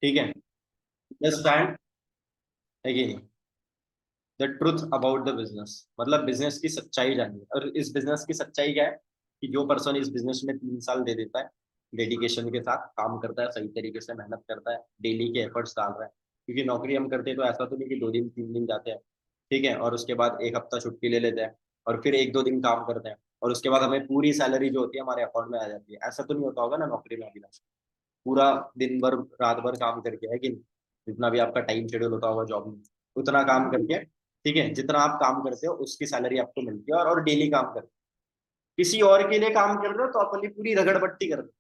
ठीक है, अंडरस्टैंड है कि नहीं, the truth about the business, मतलब बिजनेस की सच्चाई जानिए। और इस बिजनेस की सच्चाई क्या है कि जो पर्सन इस बिजनेस में 3 साल दे देता है, डेडिकेशन के साथ काम करता है, सही तरीके से मेहनत करता है, डेली के एफर्ट्स डाल रहा है। क्योंकि नौकरी हम करते हैं तो ऐसा तो नहीं कि 2 दिन 3 दिन जाते हैं, ठीक है, और उसके बाद एक हफ्ता छुट्टी ले लेते हैं और फिर 1-2 दिन काम करते हैं और उसके बाद हमें पूरी सैलरी जो होती है हमारे अकाउंट में आ जाती है। ऐसा तो नहीं होता होगा ना नौकरी में अभी? पूरा दिन भर रात भर काम करके, है कि नहीं? जितना भी आपका टाइम शेड्यूल होता होगा जॉब में, उतना काम करके, ठीक है, जितना आप काम करते हो उसकी सैलरी आपको मिलती है, और डेली काम करते हो। किसी और के लिए काम कर रहे हो तो अपनी पूरी रगड़बट्टी कर रहे हो,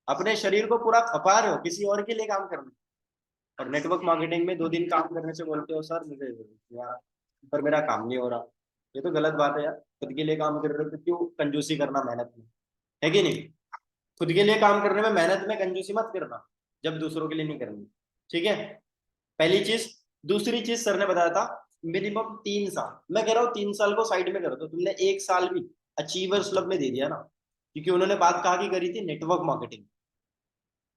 अपने शरीर को पूरा खपा रहे हो किसी और के लिए काम करने। और नेटवर्क मार्केटिंग में 2 दिन काम करने से बोलते हो सर मुझे यार, पर मेरा काम नहीं हो रहा। ये तो गलत बात है यार। खुद के लिए काम कर रहे हो तो क्यों कंजूसी करना मेहनत में, है कि नहीं? खुद के लिए काम करने में मेहनत में कंजूसी मत करना, जब दूसरों के लिए नहीं करनी। ठीक है, पहली चीज। दूसरी चीज सर ने बताया था मिनिमम 3 साल। मैं कह रहा हूँ 3 साल को साइड में कर दो, तुमने 1 साल भी अचीवर्स क्लब में दे दिया ना, क्योंकि उन्होंने बात कहा की करी थी नेटवर्क मार्केटिंग।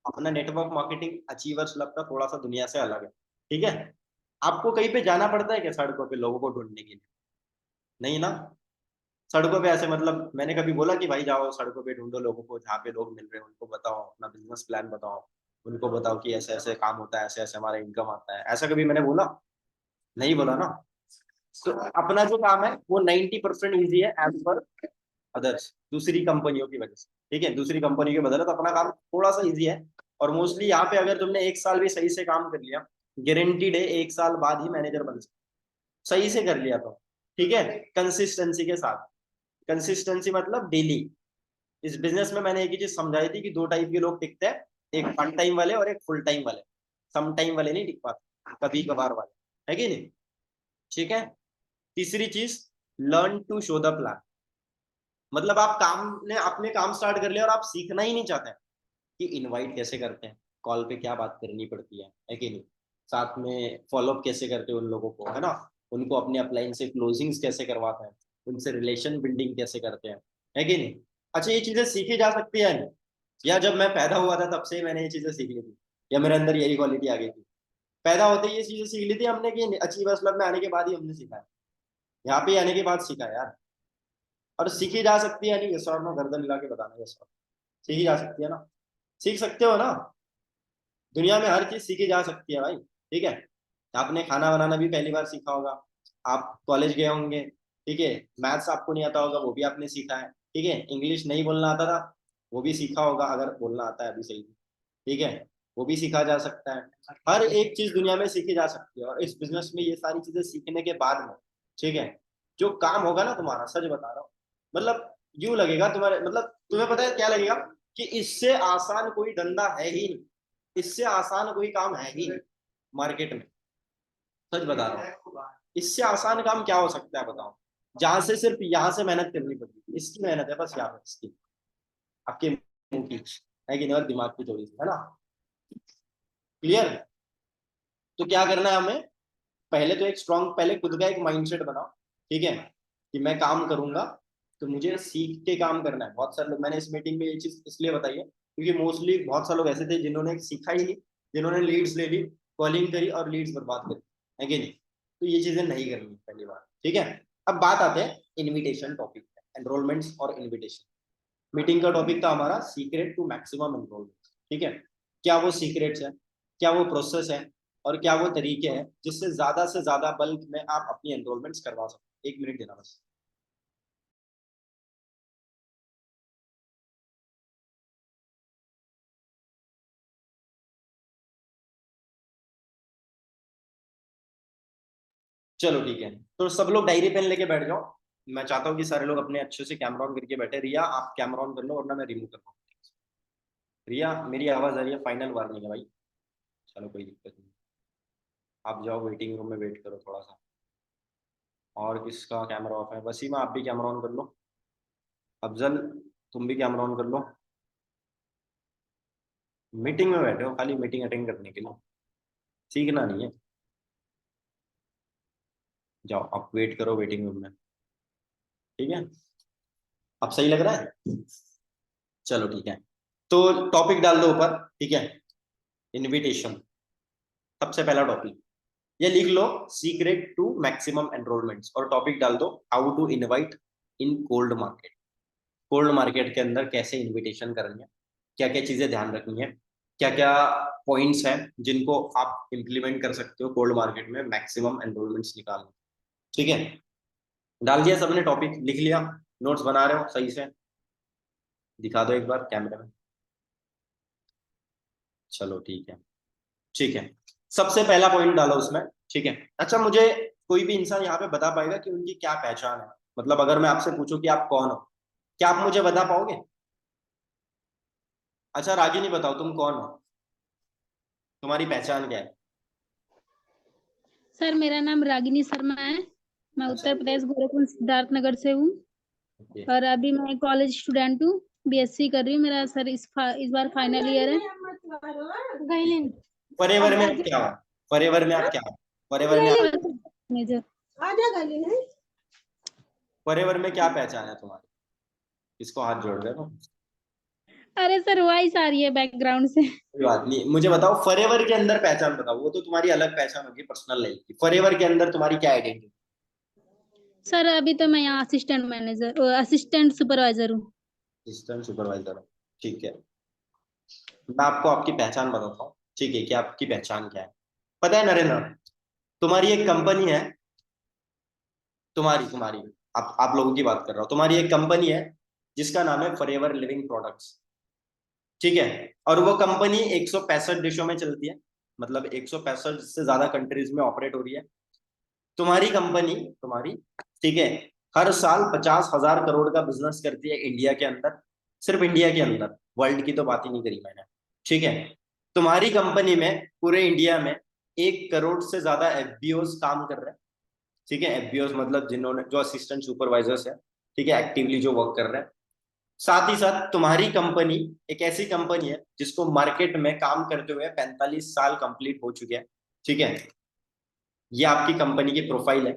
अपना नेटवर्क मार्केटिंग अचीवर्स क्लब का थोड़ा सा दुनिया से अलग है। ठीक है, आपको कहीं पे जाना पड़ता है क्या सड़कों पे लोगों को ढूंढने के लिए? नहीं ना। सड़कों पे ऐसे मतलब मैंने कभी बोला कि भाई जाओ सड़कों पे ढूंढो लोगों को, जहाँ पे लोग मिल रहे हैं उनको बताओ, अपना बिजनेस प्लान बताओ, उनको बताओ कि ऐसे ऐसे काम होता है, ऐसे ऐसे हमारा इनकम आता है, ऐसा कभी मैंने बोला? नहीं बोला ना। तो अपना जो काम है वो 90% ईजी है एज पर अदर्स, दूसरी कंपनियों की वजह से। ठीक है, दूसरी कंपनी के बदले तो अपना काम थोड़ा सा ईजी है। और मोस्टली यहाँ पे अगर तुमने 1 साल भी सही से काम कर लिया, गारंटीड है 1 साल बाद ही मैनेजर बन सकते, सही से कर लिया तो। ठीक है, कंसिस्टेंसी के साथ। कंसिस्टेंसी मतलब डेली। इस बिजनेस में मैंने एक ही चीज समझाई थी कि 2 टाइप के लोग टिकते हैं, एक पार्ट टाइम वाले और एक फुल टाइम वाले। सम टाइम वाले नहीं टिक पाते, कभी कभार वाले, है कि नहीं? ठीक है। तीसरी चीज, learn to show the plan. मतलब आप काम ने अपने काम स्टार्ट कर लिया और आप सीखना ही नहीं चाहते हैं कि इनवाइट कैसे करते हैं, कॉल पे क्या बात करनी पड़ती है कि नहीं, साथ में फॉलोअप कैसे करते हैं उन लोगों को, है ना, उनको अपने अपलाइन से क्लोजिंग्स कैसे करवाते हैं, उनसे रिलेशन बिल्डिंग कैसे करते हैं, है कि नहीं? अच्छा, ये चीजें सीखी जा सकती है नहीं? या जब मैं पैदा हुआ था तब से मैंने ये चीजें सीख ली थी, या मेरे अंदर यही क्वालिटी आ गई थी? पैदा होते ही ये चीजें सीख ली थी हमने कि अचीवर्स क्लब में आने के बाद ही हमने सीखा है? यहाँ पे आने के बाद सीखा है यार। और सीखी जा सकती है नहीं? यस और नो, गर्दन हिला के बताना यस और। सीखी जा सकती है ना? सीख सकते हो ना? दुनिया में हर चीज सीखी जा सकती है भाई। ठीक है, आपने खाना बनाना भी पहली बार सीखा होगा, आप कॉलेज गए होंगे, ठीक है, मैथ्स आपको नहीं आता होगा वो भी आपने सीखा है, ठीक है, इंग्लिश नहीं बोलना आता था वो भी सीखा होगा, अगर बोलना आता है अभी सही। ठीक है, वो भी सीखा जा सकता है। हर एक चीज दुनिया में सीखी जा सकती है, और इस बिजनेस में ये सारी चीजें सीखने के बाद में, ठीक है, जो काम होगा ना तुम्हारा, सच बता रहा हूँ, मतलब यूं लगेगा तुम्हारे, मतलब तुम्हें पता है क्या लगेगा कि इससे आसान कोई धंधा है ही नहीं, इससे आसान कोई काम है ही नहीं मार्केट में। सच बता रहा हूँ, इससे आसान काम क्या हो सकता है बताओ? जहां से सिर्फ यहाँ से मेहनत करनी पड़ती है, इसकी मेहनत है बस यहाँ पे, इसकी, आपके मुंह की, है कि नहीं, और दिमाग की थोड़ी सी, है ना? क्लियर? तो क्या करना है हमें? पहले तो एक स्ट्रॉन्ग, पहले खुद का एक माइंडसेट बनाओ, ठीक है, कि मैं काम करूंगा तो मुझे सीख के काम करना है। बहुत सारे लोग, मैंने इस मीटिंग में ये चीज इसलिए बताई है क्योंकि मोस्टली बहुत सारे लोग ऐसे थे जिन्होंने सीखा ही नहीं, जिन्होंने लीड्स ले ली, कॉलिंग करी और लीड्स बर्बाद करी, है कि नहीं? तो ये चीजें नहीं करनी पहली बार। ठीक है, अब बात आते हैं इनविटेशन टॉपिक, एनरोलमेंट्स और इनविटेशन। मीटिंग का टॉपिक था हमारा सीक्रेट टू मैक्सिमम एनरोलमेंट। ठीक है, क्या वो सीक्रेट्स है, क्या वो प्रोसेस है, और क्या वो तरीके हैं जिससे ज्यादा से ज्यादा बल्क में आप अपनी एनरोलमेंट्स करवा सकते? 1 मिनट देना बस। चलो ठीक है, तो सब लोग डायरी पेन लेके बैठ जाओ। मैं चाहता हूँ कि सारे लोग अपने अच्छे से कैमरा ऑन करके बैठे। रिया आप कैमरा ऑन कर लो वरना मैं रिमूव कर दूँ। रिया मेरी आवाज आ रही है? फाइनल वार्निंग है भाई। चलो कोई दिक्कत नहीं, आप जाओ वेटिंग रूम में वेट करो थोड़ा सा। और किसका कैमरा ऑफ है? वसीम आप भी कैमरा ऑन कर लो। अफजल तुम भी कैमरा ऑन कर लो। मीटिंग में बैठे हो खाली मीटिंग अटेंड करने के लिए, सीखना नहीं है। जाओ आप वेट करो वेटिंग रूम में। ठीक है, अब सही लग रहा है? चलो ठीक है, तो टॉपिक डाल दो ऊपर, ठीक है, इनविटेशन। सबसे पहला टॉपिक ये लिख लो, सीक्रेट टू मैक्सिमम एनरोलमेंट्स, और टॉपिक डाल दो how to invite in cold market. Cold market के अंदर कैसे इनविटेशन करनी है, क्या क्या चीजें ध्यान रखनी है, क्या क्या पॉइंट्स हैं जिनको आप इम्प्लीमेंट कर सकते हो कोल्ड मार्केट में मैक्सिमम एनरोलमेंट्स निकालने। ठीक है, डाल दिया सबने, टॉपिक लिख लिया, नोट्स बना रहे हो सही से, दिखा दो एक बार कैमरे में। चलो ठीक है, ठीक है, सबसे पहला पॉइंट डालो उसमें। ठीक है, अच्छा मुझे कोई भी इंसान यहाँ पे बता पाएगा कि उनकी क्या पहचान है? मतलब अगर मैं आपसे पूछूं कि आप कौन हो, क्या आप मुझे बता पाओगे? अच्छा रागिनी बताओ, तुम कौन हो, तुम्हारी पहचान क्या है? सर मेरा नाम रागिनी शर्मा है। मैं अच्छा, उत्तर प्रदेश गोरखपुर सिद्धार्थ नगर से हूँ। ओके। और अभी मैं कॉलेज स्टूडेंट हूँ। बीएससी कर रही हूँ। मेरा सर इस बार फाइनल ईयर है। गाइलिन फॉरएवर में क्या हो? फॉरएवर में आप क्या हो? फॉरएवर में आप, मेजर। फॉरएवर में क्या पहचान है तुम्हारी? किसको हाथ जोड़ रहे हो? अरे सर वॉइस आ रही है बैकग्राउंड से। कोई बात नहीं, मुझे बताओ फॉरएवर के अंदर पहचान बताओ, वो तो तुम्हारी अलग पहचान होगी, पर्सनल लाइफ की। फॉरएवर के अंदर तुम्हारी क्या आइडेंटिटी? सर अभी तो मैं यहाँ असिस्टेंट सुपरवाइजर हूँ। असिस्टेंट सुपरवाइजर हो, ठीक है। मैं आपको आपकी पहचान बताता हूँ, ठीक है, कि आपकी पहचान क्या है। पता है नरेंद्र, तुम्हारी एक कंपनी है, तुम्हारी तुम्हारी आप लोगों की बात कर रहा हूँ, तुम्हारी एक कंपनी है जिसका नाम है फॉरएवर लिविंग प्रोडक्ट्स। ठीक है, और वो कंपनी 165 देशों में चलती है, मतलब 165 से ज्यादा कंट्रीज में ऑपरेट हो रही है। तुम्हारी कंपनी, तुम्हारी, ठीक है, हर साल 50,000 करोड़ का बिजनेस करती है इंडिया के अंदर, सिर्फ इंडिया के अंदर, वर्ल्ड की तो बात ही नहीं करी मैंने। ठीक है, तुम्हारी कंपनी में पूरे इंडिया में 1 करोड़ से ज्यादा एफबीओस काम कर रहे हैं। ठीक है, एफबीओस मतलब जिन्होंने, जो असिस्टेंट सुपरवाइजर्स है, ठीक है, एक्टिवली जो वर्क कर रहे हैं। साथ ही साथ तुम्हारी कंपनी एक ऐसी कंपनी है जिसको मार्केट में काम करते हुए 45 साल कंप्लीट हो चुके हैं। ठीक है, ये आपकी कंपनी की प्रोफाइल है।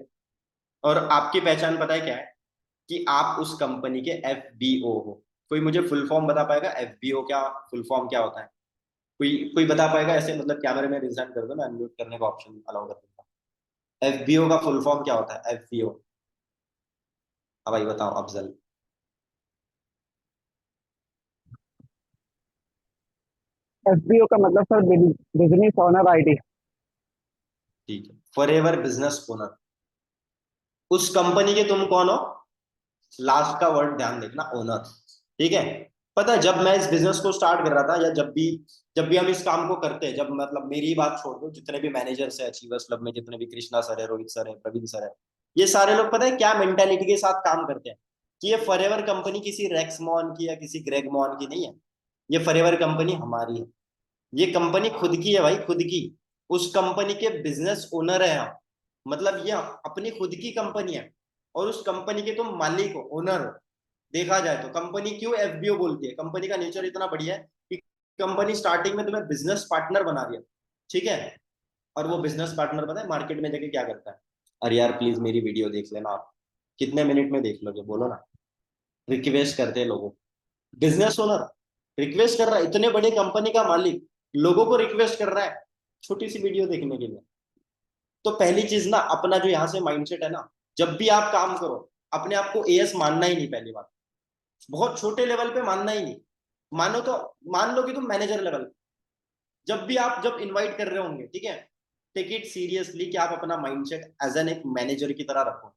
और आपकी पहचान पता है क्या है? कि आप उस कंपनी के एफबीओ हो। कोई मुझे फुल फॉर्म बता पाएगा एफबीओ क्या, फुल फॉर्म क्या होता है? कोई कोई बता पाएगा ऐसे? मतलब कैमरे में रिजाइन कर दो, मैं अनम्यूट करने का ऑप्शन अलाउ कर दूंगा। एफबीओ का फुल फॉर्म क्या होता है? एफबीओ, अब भाई बताओ अफजल। एफबीओ का मतलब सर बिजनेस ओनर आईडी। ठीक है, फॉर एवर बिजनेस ओनर। उस कंपनी के तुम कौन हो? लास्ट का वर्ड ध्यान देखना, ओनर। ठीक है, पता है जब मैं इस बिजनेस को स्टार्ट कर रहा था, या जब भी हम इस काम को करते हैं, जब मतलब मेरी ही बात छोड़ दो, जितने भी मैनेजर्स है अचीवर्स क्लब में, जितने भी कृष्णा सर है, रोहित सर है, प्रवीण सर है, ये सारे लोग पता है क्या मेंटेलिटी के साथ काम करते हैं? कि ये फॉरएवर कंपनी किसी रेक्समॉन की या किसी ग्रेग मॉन की नहीं है, ये फॉरएवर कंपनी हमारी है। ये कंपनी खुद की है भाई, खुद की। उस कंपनी के बिजनेस ओनर है हम, मतलब ये अपनी खुद की कंपनी है, और उस कंपनी के तुम मालिक हो, ओनर हो। देखा जाए तो कंपनी क्यों एफबीओ बोलती है, कंपनी का नेचर इतना बढ़िया है कि कंपनी स्टार्टिंग में तुम्हें बिजनेस पार्टनर बना रही है। ठीक है, और वो बिजनेस पार्टनर पता है मार्केट में जाके क्या करता है? अरे यार प्लीज मेरी वीडियो देख लेना आप। कितने मिनट में देख लोगे बोलो ना? रिक्वेस्ट करते हैं लोगों, बिजनेस ओनर रिक्वेस्ट कर रहा है, इतने बड़े कंपनी का मालिक लोगों को रिक्वेस्ट कर रहा है छोटी सी वीडियो देखने के लिए। तो पहली चीज ना, अपना जो यहाँ से माइंडसेट है ना, जब भी आप काम करो, अपने आप को एएस मानना ही नहीं, पहली बात। बहुत छोटे लेवल पे मानना ही नहीं। मानो तो मान लो कि तुम मैनेजर लेवल, जब भी आप जब इनवाइट कर रहे होंगे, ठीक है, टेक इट सीरियसली कि आप अपना माइंडसेट एज एन एक मैनेजर की तरह रखो।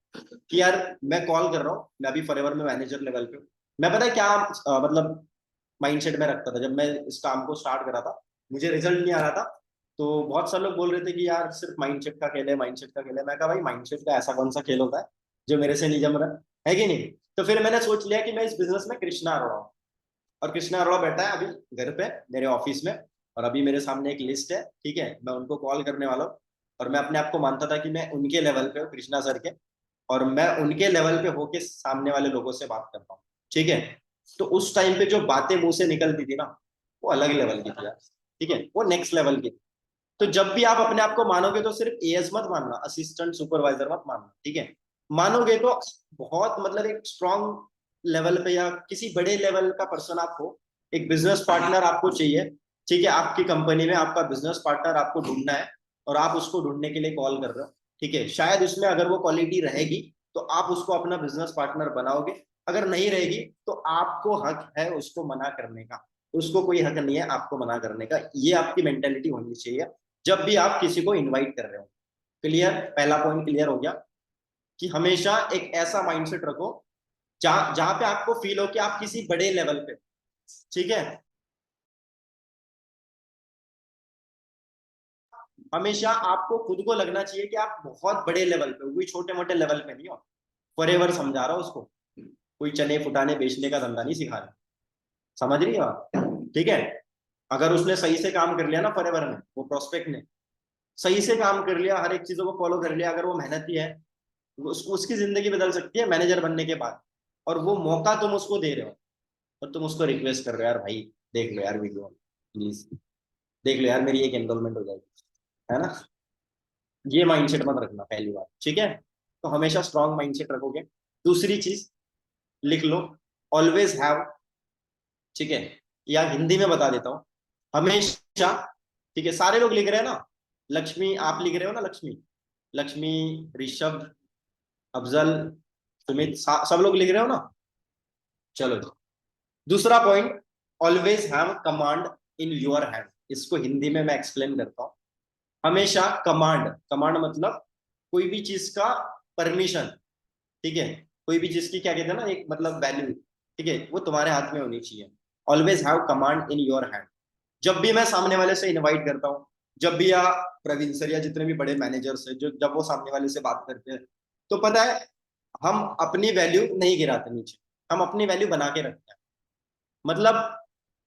कि यार मैं कॉल कर रहा हूँ, मैं अभी फॉरएवर में मैनेजर लेवल पे हूँ। मैं पता है क्या मतलब माइंडसेट में रखता था जब मैं इस काम को स्टार्ट करा था, मुझे रिजल्ट नहीं आ रहा था, तो बहुत सारे लोग बोल रहे थे कि यार सिर्फ माइंडसेट का खेल है, माइंडसेट का खेल है। मैं कहा भाई माइंडसेट का ऐसा कौन सा खेल होता है जो मेरे से नहीं जम रहा है कि नहीं? तो फिर मैंने सोच लिया कि मैं इस बिजनेस में कृष्णा अरोड़ा हूँ। और कृष्णा अरोड़ा बैठा है अभी घर पे मेरे ऑफिस में, और अभी मेरे सामने एक लिस्ट है, ठीक है, मैं उनको कॉल करने वाला हूँ। और मैं अपने आप को मानता था कि मैं उनके लेवल पे हूँ, कृष्णा सर के, और मैं उनके लेवल पे होके सामने वाले लोगों से बात करता हूँ। ठीक है, तो उस टाइम पे जो बातें मुंह से निकलती थी ना, वो अलग लेवल की थी यार। ठीक है, वो नेक्स्ट लेवल की थी। तो जब भी आप अपने आप को मानोगे तो सिर्फ एएस मत मानना, असिस्टेंट सुपरवाइजर मत मानना। ठीक है, मानोगे तो बहुत मतलब एक स्ट्रॉन्ग लेवल पे या किसी बड़े लेवल का पर्सन आप हो। एक बिजनेस पार्टनर आपको चाहिए। ठीक है, आपकी कंपनी में आपका बिजनेस पार्टनर आपको ढूंढना है, और आप उसको ढूंढने के लिए कॉल कर रहे हो, ठीक है, शायद उसमें अगर वो क्वालिटी रहेगी तो आप उसको अपना बिजनेस पार्टनर बनाओगे, अगर नहीं रहेगी तो आपको हक है उसको मना करने का, उसको कोई हक नहीं है आपको मना करने का। ये आपकी मेंटेलिटी होनी चाहिए जब भी आप किसी को इनवाइट कर रहे हो। क्लियर, पहला पॉइंट क्लियर हो गया कि हमेशा एक ऐसा माइंडसेट रखो जहां जहां पे आपको फील हो कि आप किसी बड़े लेवल पे, ठीक है, हमेशा आपको खुद को लगना चाहिए कि आप बहुत बड़े लेवल पे हो, कोई छोटे मोटे लेवल पे नहीं हो। फॉरएवर समझा रहा हो उसको, कोई चने फुटाने बेचने का धंधा नहीं सिखा रहा, समझ रही हो आप, ठीक है। अगर उसने सही से काम कर लिया ना फॉरएवर में, वो प्रोस्पेक्ट ने सही से काम कर लिया, हर एक चीजों को फॉलो कर लिया, अगर वो मेहनती है, उसकी जिंदगी बदल सकती है मैनेजर बनने के बाद। और वो मौका तुम उसको दे रहे हो और तुम उसको रिक्वेस्ट कर रहे हो, यार भाई देख लो यार वीडियो, प्लीज देख लो यार, मेरी एक एनरोलमेंट हो जाएगी, है ना। ये माइंडसेट मत रखना पहली बात, ठीक है। तो हमेशा स्ट्रांग माइंडसेट रखोगे। दूसरी चीज लिख लो, ऑलवेज हैव, ठीक है, या हिंदी में बता देता हूं, हमेशा, ठीक है, सारे लोग लिख रहे हैं ना, लक्ष्मी आप लिख रहे हो ना, लक्ष्मी, लक्ष्मी, ऋषभ, अफजल, सुमित, सब लोग लिख रहे हो ना, चलो। दूसरा point, always have command in your hand. इसको हिंदी में मैं एक्सप्लेन करता हूं। हमेशा कमांड, कमांड मतलब कोई भी चीज का परमिशन, ठीक है, कोई भी चीज की क्या कहते हैं ना, एक मतलब वैल्यू, ठीक है, वो तुम्हारे हाथ में होनी चाहिए। Always have command in your hand. जब भी मैं सामने वाले से इनवाइट करता हूँ, जब भी या प्रवीण सर या जितने भी बड़े मैनेजर्स हैं, जो जब वो सामने वाले से बात करते हैं, तो पता है हम अपनी वैल्यू नहीं गिराते नीचे, हम अपनी वैल्यू बना के रखते हैं। मतलब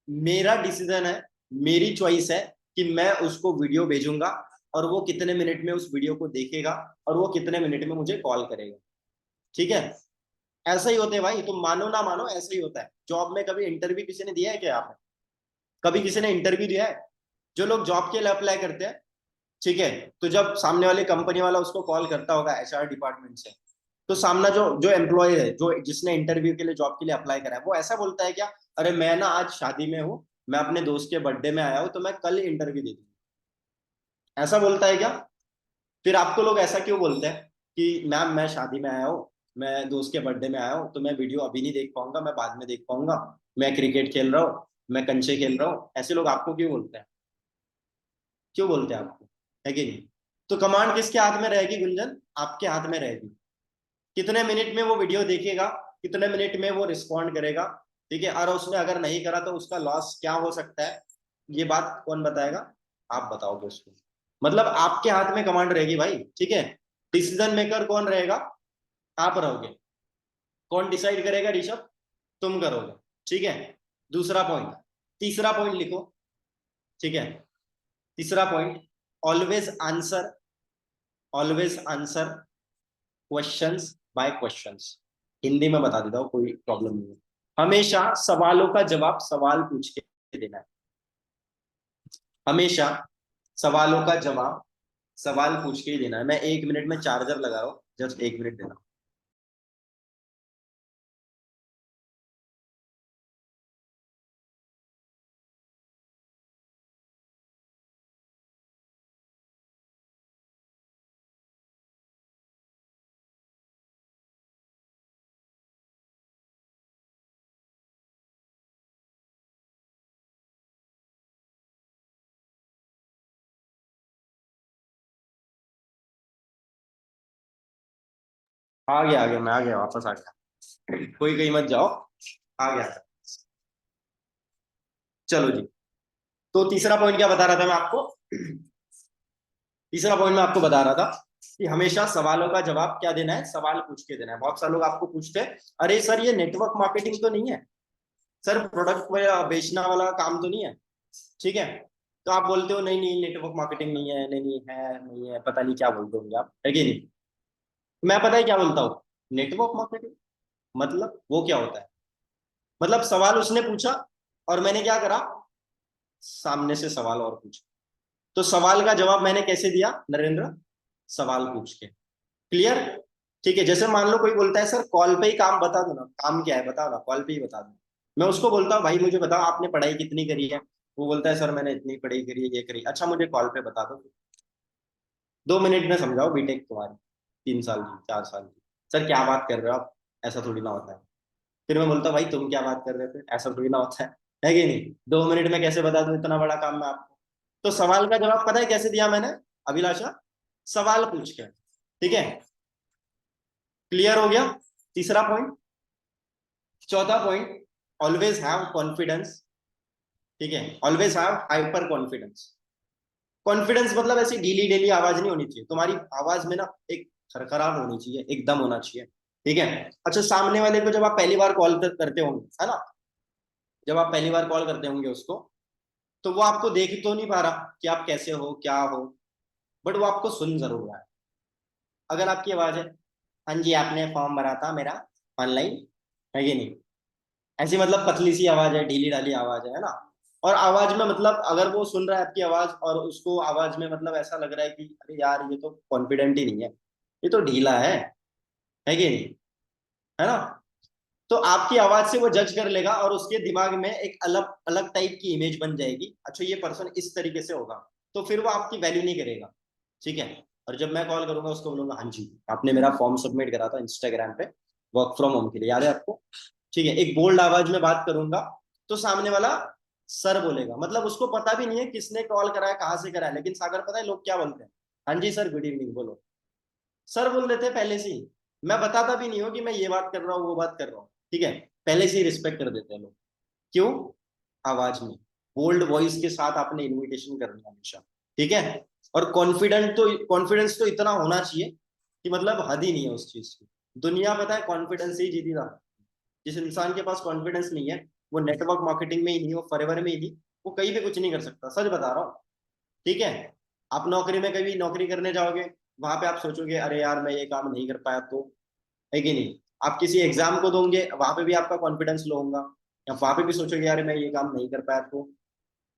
मेरा डिसीजन है, मेरी चॉइस है कि मैं उसको वीडियो भेजूंगा और वो कितने मिनट में उस वीडियो को देखेगा और वो कितने मिनट में मुझे कॉल करेगा, ठीक है। ऐसा ही होता है भाई, तुम मानो ना मानो, ऐसा ही होता है। जॉब में कभी इंटरव्यू किसी ने दिया है क्या आपने, कभी किसी ने इंटरव्यू दिया है? जो लोग जॉब के लिए अप्लाई करते हैं, ठीक है, तो जब सामने वाली कंपनी वाला उसको कॉल करता होगा एचआर डिपार्टमेंट से, तो सामना जो जो एम्प्लॉय है, जो जिसने इंटरव्यू के लिए जॉब के लिए अप्लाई करा है, वो ऐसा बोलता है क्या, अरे मैं ना आज शादी में हूँ, मैं अपने दोस्त के बर्थडे में आया हूँ, तो मैं कल इंटरव्यू दे दूंगा, ऐसा बोलता है क्या? फिर आपको लोग ऐसा क्यों बोलते हैं कि मैम मैं शादी में आया हूँ, मैं दोस्त के बर्थडे में आया हूँ, तो मैं वीडियो अभी नहीं देख पाऊंगा, मैं बाद में देख पाऊंगा, मैं क्रिकेट खेल रहा हूँ, मैं कंचे खेल रहा हूँ, ऐसे लोग आपको क्यों बोलते हैं? क्यों बोलते हैं आपको, है कि नहीं? तो कमांड किसके हाथ में रहेगी गुंजन? आपके हाथ में रहेगी। कितने मिनट में वो वीडियो देखेगा, कितने मिनट में वो रिस्पॉन्ड करेगा, ठीक है। और उसने अगर नहीं करा तो उसका लॉस क्या हो सकता है, ये बात कौन बताएगा? आप बताओगे उसको। मतलब आपके हाथ में कमांड रहेगी भाई, ठीक है। डिसीजन मेकर कौन रहेगा? आप रहोगे। कौन डिसाइड करेगा ऋषभ? तुम करोगे, ठीक है। दूसरा पॉइंट, तीसरा पॉइंट लिखो, ठीक है। तीसरा point, always answer, always answer questions bye questions. Hindi में बता देता हूँ, कोई प्रॉब्लम नहीं है। हमेशा सवालों का जवाब सवाल पूछ के देना है। हमेशा सवालों का जवाब सवाल पूछ के ही देना है। मैं 1 मिनट में चार्जर लगा रहा हूँ, जस्ट 1 मिनट देना। आ गया मैं आ गया, वापस आ गया, कोई कहीं मत जाओ, आ गया। चलो जी, तो तीसरा पॉइंट क्या बता रहा था मैं आपको? तीसरा पॉइंट मैं आपको बता रहा था कि हमेशा सवालों का जवाब क्या देना है, सवाल पूछ के देना है। बहुत सारे लोग आपको पूछते हैं, अरे सर ये नेटवर्क मार्केटिंग तो नहीं है, सर प्रोडक्ट बेचना वाला काम तो नहीं है, ठीक है। तो आप बोलते हो नहीं नहीं नेटवर्क मार्केटिंग नहीं है, नहीं नहीं है, नहीं है, पता नहीं क्या बोलते होंगे आप, है कि नहीं। मैं पता है क्या बोलता हूँ, नेटवर्क मार्केटिंग मतलब वो क्या होता है? मतलब सवाल उसने पूछा और मैंने क्या करा, सामने से सवाल और पूछा। तो सवाल का जवाब मैंने कैसे दिया नरेंद्र? सवाल पूछ के। क्लियर, ठीक है। जैसे मान लो कोई बोलता है सर कॉल पे ही काम बता दो ना, काम क्या है बताओ ना, कॉल पे ही बता दो। मैं उसको बोलता हूँ भाई मुझे बताओ आपने पढ़ाई कितनी करी है। वो बोलता है सर मैंने इतनी पढ़ाई करी है, ये करी, अच्छा मुझे कॉल पे बता दो। 2 मिनट में समझाओ बीटेक तुम्हारी 3 साल की 4 साल की। सर क्या बात कर रहे हो आप, ऐसा थोड़ी ना होता है। फिर मैं बोलता हूँ भाई तुम क्या बात कर रहे थे, ऐसा थोड़ी ना होता है कि नहीं। 2 मिनट में कैसे बता दूं इतना बड़ा काम मैं आपको। तो सवाल का जवाब पता है कैसे दिया मैंने अभिलाषा, सवाल पूछ के। ठीक है, क्लियर हो गया तीसरा पॉइंट। चौथा पॉइंट, ऑलवेज हैव कॉन्फिडेंस। ठीक है, always have hyper confidence. Confidence मतलब ऐसी ढीली ढीली आवाज नहीं होनी चाहिए तुम्हारी, आवाज में ना एक खरखराहट होनी चाहिए, एकदम होना चाहिए। ठीक है। अच्छा, सामने वाले को जब आप पहली बार कॉल करते होंगे, है ना, जब आप पहली बार कॉल करते होंगे उसको, तो वो आपको देख तो नहीं पा रहा कि आप कैसे हो क्या हो, बट वो आपको सुन जरूर रहा है। अगर आपकी आवाज है, हाँ जी आपने फॉर्म भरा था मेरा ऑनलाइन, है कि नहीं, ऐसी मतलब पतली सी आवाज है, ढीली ढाली आवाज है ना। और आवाज में मतलब अगर वो सुन रहा है आपकी आवाज और उसको आवाज में मतलब ऐसा लग रहा है कि अरे यार ये तो कॉन्फिडेंट ही नहीं है, ये तो ढीला है कि नहीं, है ना। तो आपकी आवाज से वो जज कर लेगा और उसके दिमाग में एक अलग अलग टाइप की इमेज बन जाएगी, अच्छा ये पर्सन इस तरीके से होगा, तो फिर वो आपकी वैल्यू नहीं करेगा। ठीक है। और जब मैं कॉल करूंगा उसको बोलूंगा हाँ जी आपने मेरा फॉर्म सबमिट करा था इंस्टाग्राम पे वर्क फ्रॉम होम के लिए, याद है आपको। ठीक है, एक बोल्ड आवाज में बात करूंगा तो सामने वाला सर बोलेगा, मतलब उसको पता भी नहीं है किसने कॉल करा है कहाँ से करा है, लेकिन सागर पता है लोग क्या बोलते हैं, हाँ जी सर गुड इवनिंग बोलो, सर बोल देते हैं पहले से ही। मैं बताता भी नहीं हूँ कि मैं ये बात कर रहा हूँ वो बात कर रहा हूँ। ठीक है, पहले से ही रिस्पेक्ट कर देते हैं लोग। क्यों, आवाज में बोल्ड वॉइस के साथ आपने इनविटेशन करना हमेशा। ठीक है। और कॉन्फिडेंस तो इतना होना चाहिए कि मतलब हद ही नहीं है उस चीज की। दुनिया पता है कॉन्फिडेंस ही जीती था। जिस इंसान के पास कॉन्फिडेंस नहीं है, वो नेटवर्क मार्केटिंग में ही नहीं, वो फॉरएवर में ही नहीं, वो कहीं भी कुछ नहीं कर सकता, सच बता रहा हूँ। ठीक है। आप नौकरी में कभी नौकरी करने जाओगे, वहां पे आप सोचोगे अरे यार मैं ये काम नहीं कर पाया तो, है कि नहीं। आप किसी एग्जाम को दोगे वहां पे भी आपका कॉन्फिडेंस लो होगा, या वहां पे भी सोचोगे यार मैं ये काम नहीं कर पाया तो,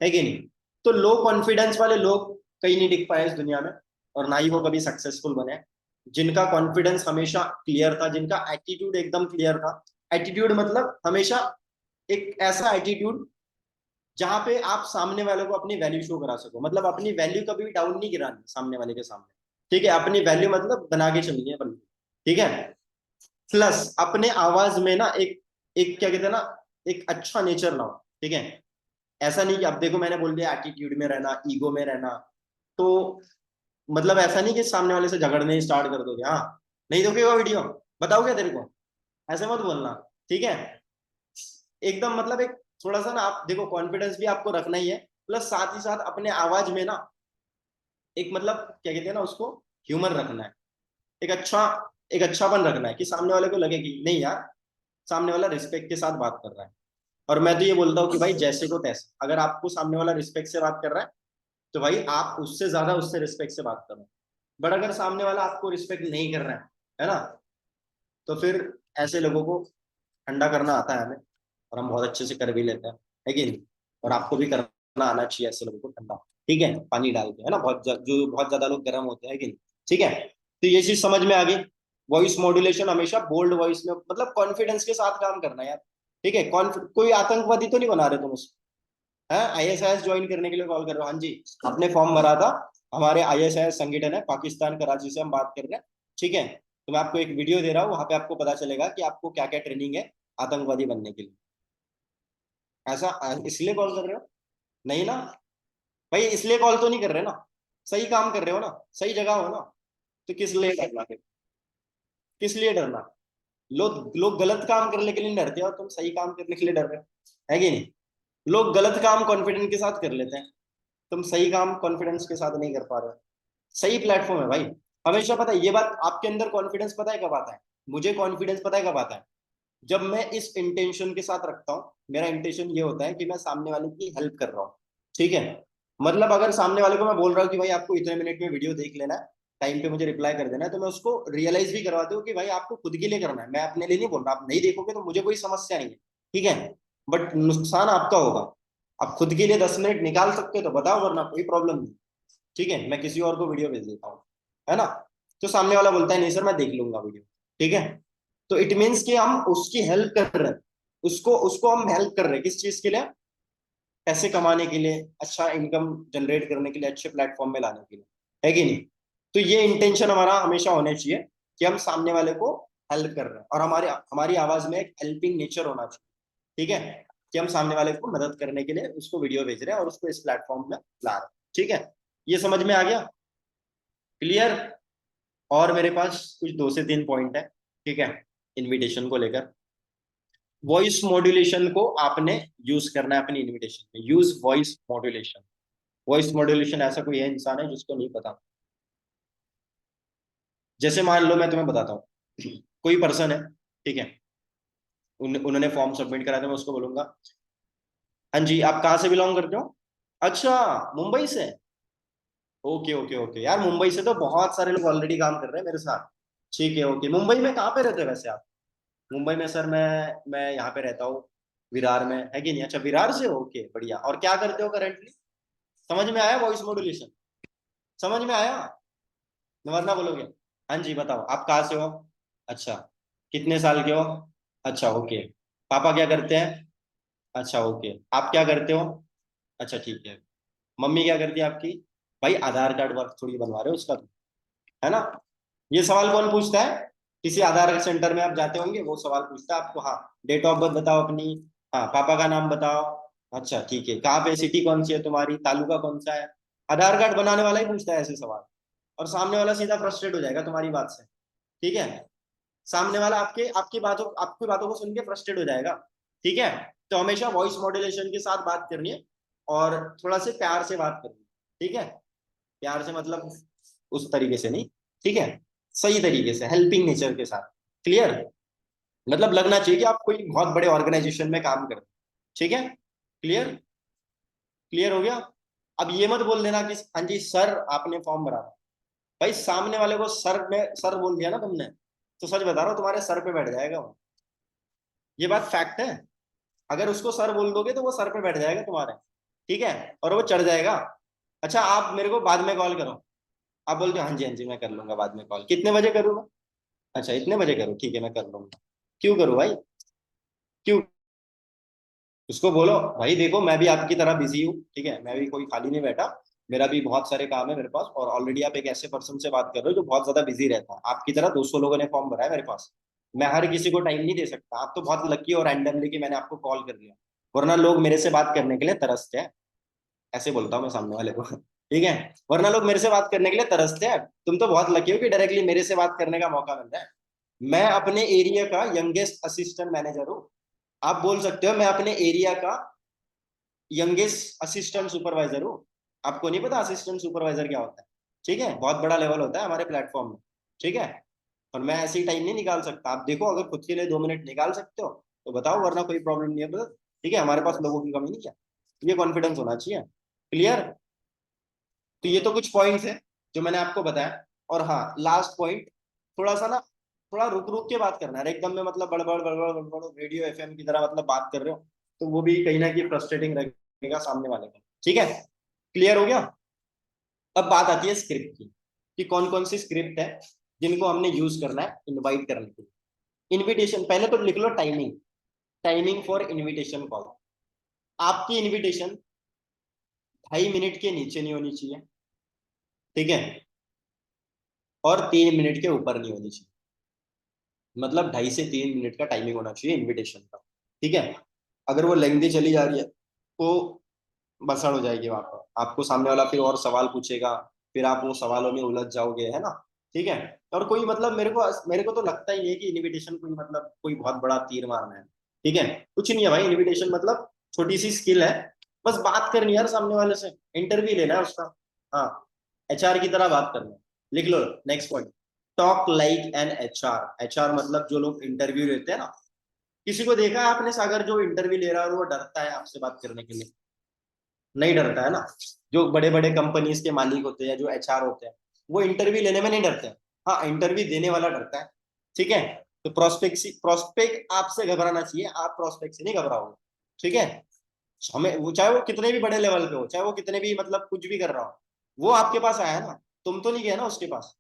है कि नहीं। तो लो कॉन्फिडेंस वाले लोग कहीं नहीं टिक पाए इस दुनिया में, और ना ही वो कभी सक्सेसफुल बने। जिनका कॉन्फिडेंस हमेशा क्लियर था, जिनका एटीट्यूड एकदम क्लियर था, एटीट्यूड मतलब हमेशा एक ऐसा एटीट्यूड जहां पे आप सामने वाले को अपनी वैल्यू शो करा सको, मतलब अपनी वैल्यू कभी भी डाउन नहीं गिरानी सामने वाले के सामने। ठीक है, अपनी वैल्यू मतलब बना के चलनी है बल्कि। ठीक है। प्लस अपने आवाज में ना एक एक क्या कहते हैं ना, एक अच्छा नेचर लाओ। ठीक है, ऐसा नहीं कि अब देखो मैंने बोल दिया एटीट्यूड में रहना, ईगो में रहना, तो मतलब ऐसा नहीं कि सामने वाले से झगड़ने स्टार्ट कर दोगे, हाँ नहीं देखोगे वीडियो बताओ क्या तेरे को, ऐसे मत बोलना। ठीक है, एकदम मतलब एक थोड़ा सा ना आप देखो कॉन्फिडेंस भी आपको रखना ही है, प्लस साथ ही साथ अपने आवाज में ना एक मतलब क्या कहते हैं ना उसको, ह्यूमर रखना है, एक अच्छा एक अच्छापन रखना है कि सामने वाले को लगे कि नहीं यार सामने वाला रिस्पेक्ट के साथ बात कर रहा है। और मैं तो ये बोलता हूँ कि भाई जैसे को तैसे, अगर आपको सामने वाला रिस्पेक्ट से बात कर रहा है तो भाई आप उससे ज्यादा उससे रिस्पेक्ट से बात करो। बट अगर सामने वाला आपको रिस्पेक्ट नहीं कर रहा है ना, तो फिर ऐसे लोगों को ठंडा करना आता है हमें, और हम बहुत अच्छे से कर भी लेते हैं, है कि नहीं। और आपको भी करना आना चाहिए ऐसे लोगों को ठंडा। ठीक है, पानी डाल के, है ना, जो बहुत ज्यादा लोग गर्म होते हैं कि नहीं। ठीक है, तो ये चीज समझ में आ गई। वॉइस मॉड्यूलेशन हमेशा बोल्ड वॉइस में, मतलब कॉन्फिडेंस के साथ काम करना है यार। ठीक है, कोई आतंकवादी तो नहीं बना रहे तुम उसको, है आईएसआईएस ज्वाइन करने के लिए कॉल कर रहे हो, हाँ जी आपने फॉर्म भरा था, हमारे आईएसआईएस संगठन है पाकिस्तान कराची से हम बात कर रहे हैं। ठीक है, तो मैं आपको एक वीडियो दे रहा हूँ, वहां पे आपको पता चलेगा कि आपको क्या क्या ट्रेनिंग है आतंकवादी बनने के लिए। ऐसा इसलिए कॉल कर रहे हो, नहीं ना भाई, इसलिए कॉल तो नहीं कर रहे ना, सही काम कर रहे हो ना, सही जगह हो ना, तो किस लिए डरना फिर, किस लिए डरना। लोग गलत काम करने के लिए डरते हैं और तुम सही काम करने के लिए डर रहे हो, है कि नहीं। लोग गलत काम कॉन्फिडेंस के साथ कर लेते हैं, तुम सही काम कॉन्फिडेंस के साथ नहीं कर पा रहे हो। सही प्लेटफॉर्म है भाई। हमेशा पता है ये बात, आपके अंदर कॉन्फिडेंस पता है कब आता है, मुझे कॉन्फिडेंस पता है कब आता है, जब मैं इस इंटेंशन के साथ रखता हूँ, मेरा इंटेंशन ये होता है कि मैं सामने वाले की हेल्प कर रहा हूँ। ठीक है, मतलब अगर सामने वाले को मैं बोल रहा हूँ कि भाई आपको इतने मिनट में वीडियो देख लेना है, टाइम पे मुझे रिप्लाई कर देना है, तो मैं उसको रियलाइज भी करवाती हूँ कि भाई आपको खुद के लिए करना है, मैं अपने लिए नहीं बोल रहा, आप नहीं देखोगे तो मुझे कोई समस्या नहीं है। ठीक है, बट नुकसान आपका होगा। आप खुद के लिए 10 मिनट निकाल सकते हो तो बताओ, वरना कोई प्रॉब्लम नहीं। ठीक है, मैं किसी और को वीडियो भेज देता हूँ, है ना। तो सामने वाला बोलता है नहीं सर मैं देख लूंगा वीडियो। ठीक है, तो इट मीन्स कि हम उसकी हेल्प कर रहे हैं, उसको उसको हम हेल्प कर रहे हैं किस चीज के लिए, पैसे कमाने के लिए, अच्छा इनकम जनरेट करने के लिए, अच्छे प्लेटफॉर्म में लाने के लिए, है कि नहीं। तो ये इंटेंशन हमारा हमेशा होना चाहिए कि हम सामने वाले को हेल्प कर रहे हैं, और हमारे हमारी आवाज में एक हेल्पिंग नेचर होना चाहिए। ठीक है, कि हम सामने वाले को मदद करने के लिए उसको वीडियो भेज रहे हैं और उसको इस प्लेटफॉर्म में ला रहे हैं। ठीक है, ये समझ में आ गया? क्लियर? और मेरे पास कुछ 2 से 3 पॉइंट है। ठीक है, इनविटेशन को लेकर। वॉइस मॉड्यूलेशन को आपने यूज करना है अपनी इनविटेशन में। Use voice modulation. Voice modulation ऐसा कोई है इंसान है जिसको नहीं पता? जैसे मान लो मैं तुम्हें बताता हूँ, कोई पर्सन है, ठीक है, उन्होंने फॉर्म सबमिट करा था, मैं उसको बोलूंगा, हाँ जी आप कहाँ से बिलोंग करते हो? अच्छा, मुंबई से। ओके ओके ओके यार, मुंबई से तो बहुत सारे लोग ऑलरेडी काम कर रहे हैं मेरे साथ। ठीक है, ओके, मुंबई में कहाँ पे रहते हो वैसे आप? मुंबई में सर मैं यहाँ पे रहता हूँ, विरार में, है कि नहीं? अच्छा, विरार से हो, ओके बढ़िया। और क्या करते हो करेंटली? समझ में आया वॉइस मॉड्यूलेशन? समझ में आया? वरना बोलोगे, हाँ जी बताओ आप कहाँ से हो? अच्छा, कितने साल के हो? अच्छा ओके, पापा क्या करते हैं? अच्छा ओके, आप क्या करते हो? अच्छा ठीक है, मम्मी क्या करती है आपकी? भाई आधार कार्ड वर्क थोड़ी बनवा रहे हो उसका तो, है ना? ये सवाल कौन पूछता है? किसी आधार सेंटर में आप जाते होंगे, वो सवाल पूछता है आपको, हाँ डेट ऑफ बर्थ बताओ अपनी, हाँ पापा का नाम बताओ, अच्छा ठीक है, कहाँ पे, सिटी कौन सी है तुम्हारी, तालुका कौन सा है। आधार कार्ड बनाने वाला ही पूछता है ऐसे सवाल, और सामने वाला सीधा फ्रस्ट्रेट हो जाएगा तुम्हारी बात से। ठीक है, सामने वाला आपकी बातों को सुन के फ्रस्ट्रेट हो जाएगा। ठीक है, तो हमेशा वॉइस मॉड्यूलेशन के साथ बात करनी है, और थोड़ा से प्यार से बात करनी है। ठीक है, प्यार से मतलब उस तरीके से नहीं, ठीक है, सही तरीके से, हेल्पिंग नेचर के साथ। क्लियर? मतलब लगना चाहिए कि आप कोई बहुत बड़े ऑर्गेनाइजेशन में काम करते हैं। ठीक है, क्लियर? क्लियर हो गया? अब ये मत बोल देना कि हाँ जी सर आपने फॉर्म भरा। भाई सामने वाले को सर में सर बोल दिया ना तुमने, तो सच बता रहा हूँ तुम्हारे सर पे बैठ जाएगा वो। ये बात फैक्ट है। अगर उसको सर बोल दोगे तो वो सर पे बैठ जाएगा तुम्हारे। ठीक है, और वो चढ़ जाएगा। अच्छा आप मेरे को बाद में कॉल करो, आप बोलते हो हाँ जी हाँ जी मैं कर लूंगा बाद में कॉल, कितने बजे करूँ मैं? अच्छा इतने बजे करो, ठीक है मैं कर लूंगा। क्यों करूँ भाई? क्यों? उसको बोलो भाई देखो मैं भी आपकी तरह बिजी हूँ, ठीक है, मैं भी कोई खाली नहीं बैठा, मेरा भी बहुत सारे काम है मेरे पास, और ऑलरेडी आप एक ऐसे पर्सन से बात कर रहे हो जो बहुत ज्यादा बिजी रहता है, आपकी तरह 200 लोगों ने फॉर्म भरा है मेरे पास, मैं हर किसी को टाइम नहीं दे सकता। आप तो बहुत लकी और रैंडमली कि मैंने आपको कॉल कर लिया, वरना लोग मेरे से बात करने के लिए तरसते हैं। ऐसे बोलता हूँ मैं सामने वाले को ठीक है, वरना लोग मेरे से बात करने के लिए तरसते हैं। तुम तो बहुत लकी हो कि डायरेक्टली मेरे से बात करने का मौका मिल रहा है। मैं अपने एरिया का यंगेस्ट असिस्टेंट मैनेजर हूँ। आप बोल सकते हो मैं अपने एरिया का यंगेस्ट असिस्टेंट सुपरवाइजर हूँ। आपको नहीं पता असिस्टेंट सुपरवाइजर क्या होता है? ठीक है, बहुत बड़ा लेवल होता है हमारे प्लेटफॉर्म में। ठीक है, और मैं ऐसे ही टाइम नहीं निकाल सकता। आप देखो अगर खुद के लिए 2 मिनट निकाल सकते हो तो बताओ, वरना कोई प्रॉब्लम नहीं है ब्रदर। ठीक है, हमारे पास लोगों की कमी नहीं है, ये कॉन्फिडेंस होना चाहिए। क्लियर? तो ये तो कुछ पॉइंट्स है जो मैंने आपको बताया। और हाँ लास्ट पॉइंट, थोड़ा सा ना, थोड़ा रुक रुक के बात करना है, एकदम में मतलब बड़बड़ बड़बड़ बड़बड़ रेडियो एफएम की तरह मतलब बात कर रहे हो, तो वो भी कहीं ना कहीं फ्रस्ट्रेटिंग रहेगा सामने वाले को। ठीक है, क्लियर हो गया? अब बात आती है स्क्रिप्ट की, कि कौन कौन सी स्क्रिप्ट है जिनको हमने यूज करना है इनवाइट करने के लिए। इनविटेशन पहले तो लिख लो timing, timing for invitation call. आपकी इनविटेशन 2.5 मिनट के नीचे नहीं होनी चाहिए, ठीक है, और 3 मिनट के ऊपर नहीं होनी चाहिए। मतलब 2.5 से 3 मिनट का टाइमिंग होना चाहिए इनविटेशन का। ठीक है, अगर वो लेंथी चली जा रही है तो बसड़ हो जाएगी वहां पर, आपको सामने वाला फिर और सवाल पूछेगा, फिर आप वो सवालों में उलझ जाओगे, है ना? ठीक है, और कोई मतलब मेरे को तो लगता ही नहीं है कि इनविटेशन कोई मतलब कोई बहुत बड़ा तीर मारना है। ठीक है, कुछ नहीं है भाई, इनविटेशन मतलब छोटी सी स्किल है, बस बात करनी है यार सामने वाले से, इंटरव्यू लेना है उसका। हाँ, एचआर की तरह बात करना है। लिख लो next point, talk like an HR. HR मतलब जो लोग इंटरव्यू लेते हैं ना, किसी को देखा है आपने सागर जो इंटरव्यू ले रहा है और वो डरता है आपसे बात करने के लिए? नहीं डरता है ना? जो बड़े बड़े कंपनीज के मालिक होते हैं, जो एचआर होते हैं, वो इंटरव्यू लेने में नहीं डरते हैं। हाँ, इंटरव्यू देने वाला डरता है। ठीक है, तो प्रोस्पेक्ट आपसे घबराना चाहिए, आप प्रोस्पेक्ट से नहीं घबराओगे। ठीक है, हमें वो चाहे वो कितने भी बड़े लेवल पे हो, चाहे वो कितने भी मतलब कुछ भी कर रहा हो, वो आपके पास आया ना, तुम तो नहीं गए ना उसके पास।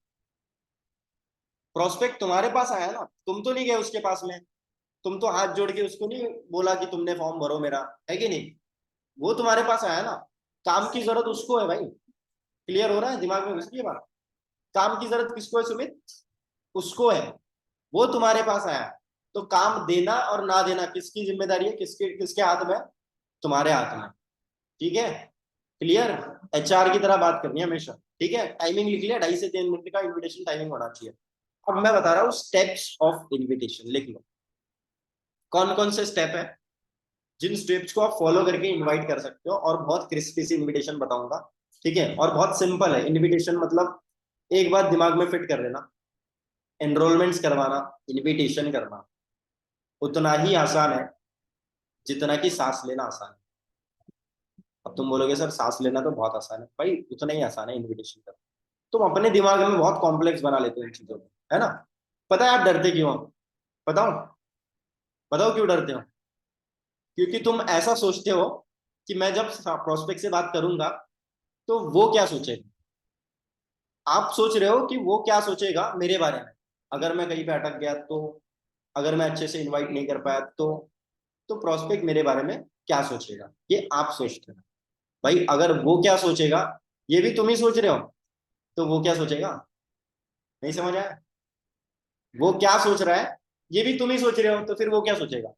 प्रोस्पेक्ट तुम्हारे पास आया ना, तुम तो नहीं गए उसके पास में। तुम तो हाथ जोड़ के उसको नहीं बोला कि तुमने फॉर्म भरो मेरा, है कि नहीं? वो तुम्हारे पास आया ना, काम की जरूरत उसको है भाई। क्लियर हो रहा है? दिमाग में घुस गई बात? काम की जरूरत किसको है सुमित? उसको है, वो तुम्हारे पास आया। तो काम देना और ना देना किसकी जिम्मेदारी है, किसके किसके हाथ में है? तुम्हारे हाथ में। ठीक है, क्लियर? एचआर की तरह बात करनी है हमेशा। ठीक है, टाइमिंग लिख लिया, 2.5 से 3 मिनट का इन्विटेशन टाइमिंग होना चाहिए। अब मैं बता रहा हूँ स्टेप्स ऑफ इन्विटेशन, लिख लो कौन कौन से स्टेप है जिन स्टेप्स को आप फॉलो करके इनवाइट कर सकते हो। और बहुत क्रिस्पी सी इनविटेशन बताऊंगा। ठीक है, और बहुत सिंपल है इनविटेशन, मतलब एक बात दिमाग में फिट कर लेना, एनरोलमेंट्स करवाना, इनविटेशन करना उतना ही आसान है जितना कि सांस लेना आसान है। अब तुम बोलोगे सर सांस लेना तो बहुत आसान है, भाई उतना ही आसान है इनविटेशन करना। तुम अपने दिमाग में बहुत कॉम्प्लेक्स बना लेते हो इन चीजों को, है ना? पता है आप डरते क्यों हो? बताओ, बताओ क्यों डरते हो? क्योंकि तुम ऐसा सोचते हो कि मैं जब प्रोस्पेक्ट से बात करूंगा तो वो क्या सोचेगा। आप सोच रहे हो कि वो क्या सोचेगा मेरे बारे में, अगर मैं कहीं पे अटक गया तो, अगर मैं अच्छे से इनवाइट नहीं कर पाया तो प्रोस्पेक्ट मेरे बारे में क्या सोचेगा, ये आप सोचते हो। भाई अगर वो क्या सोचेगा ये भी तुम ही सोच रहे हो, तो वो क्या सोचेगा? नहीं समझ आया? वो क्या सोच रहा है ये भी तुम ही सोच रहे हो, तो फिर वो क्या सोचेगा,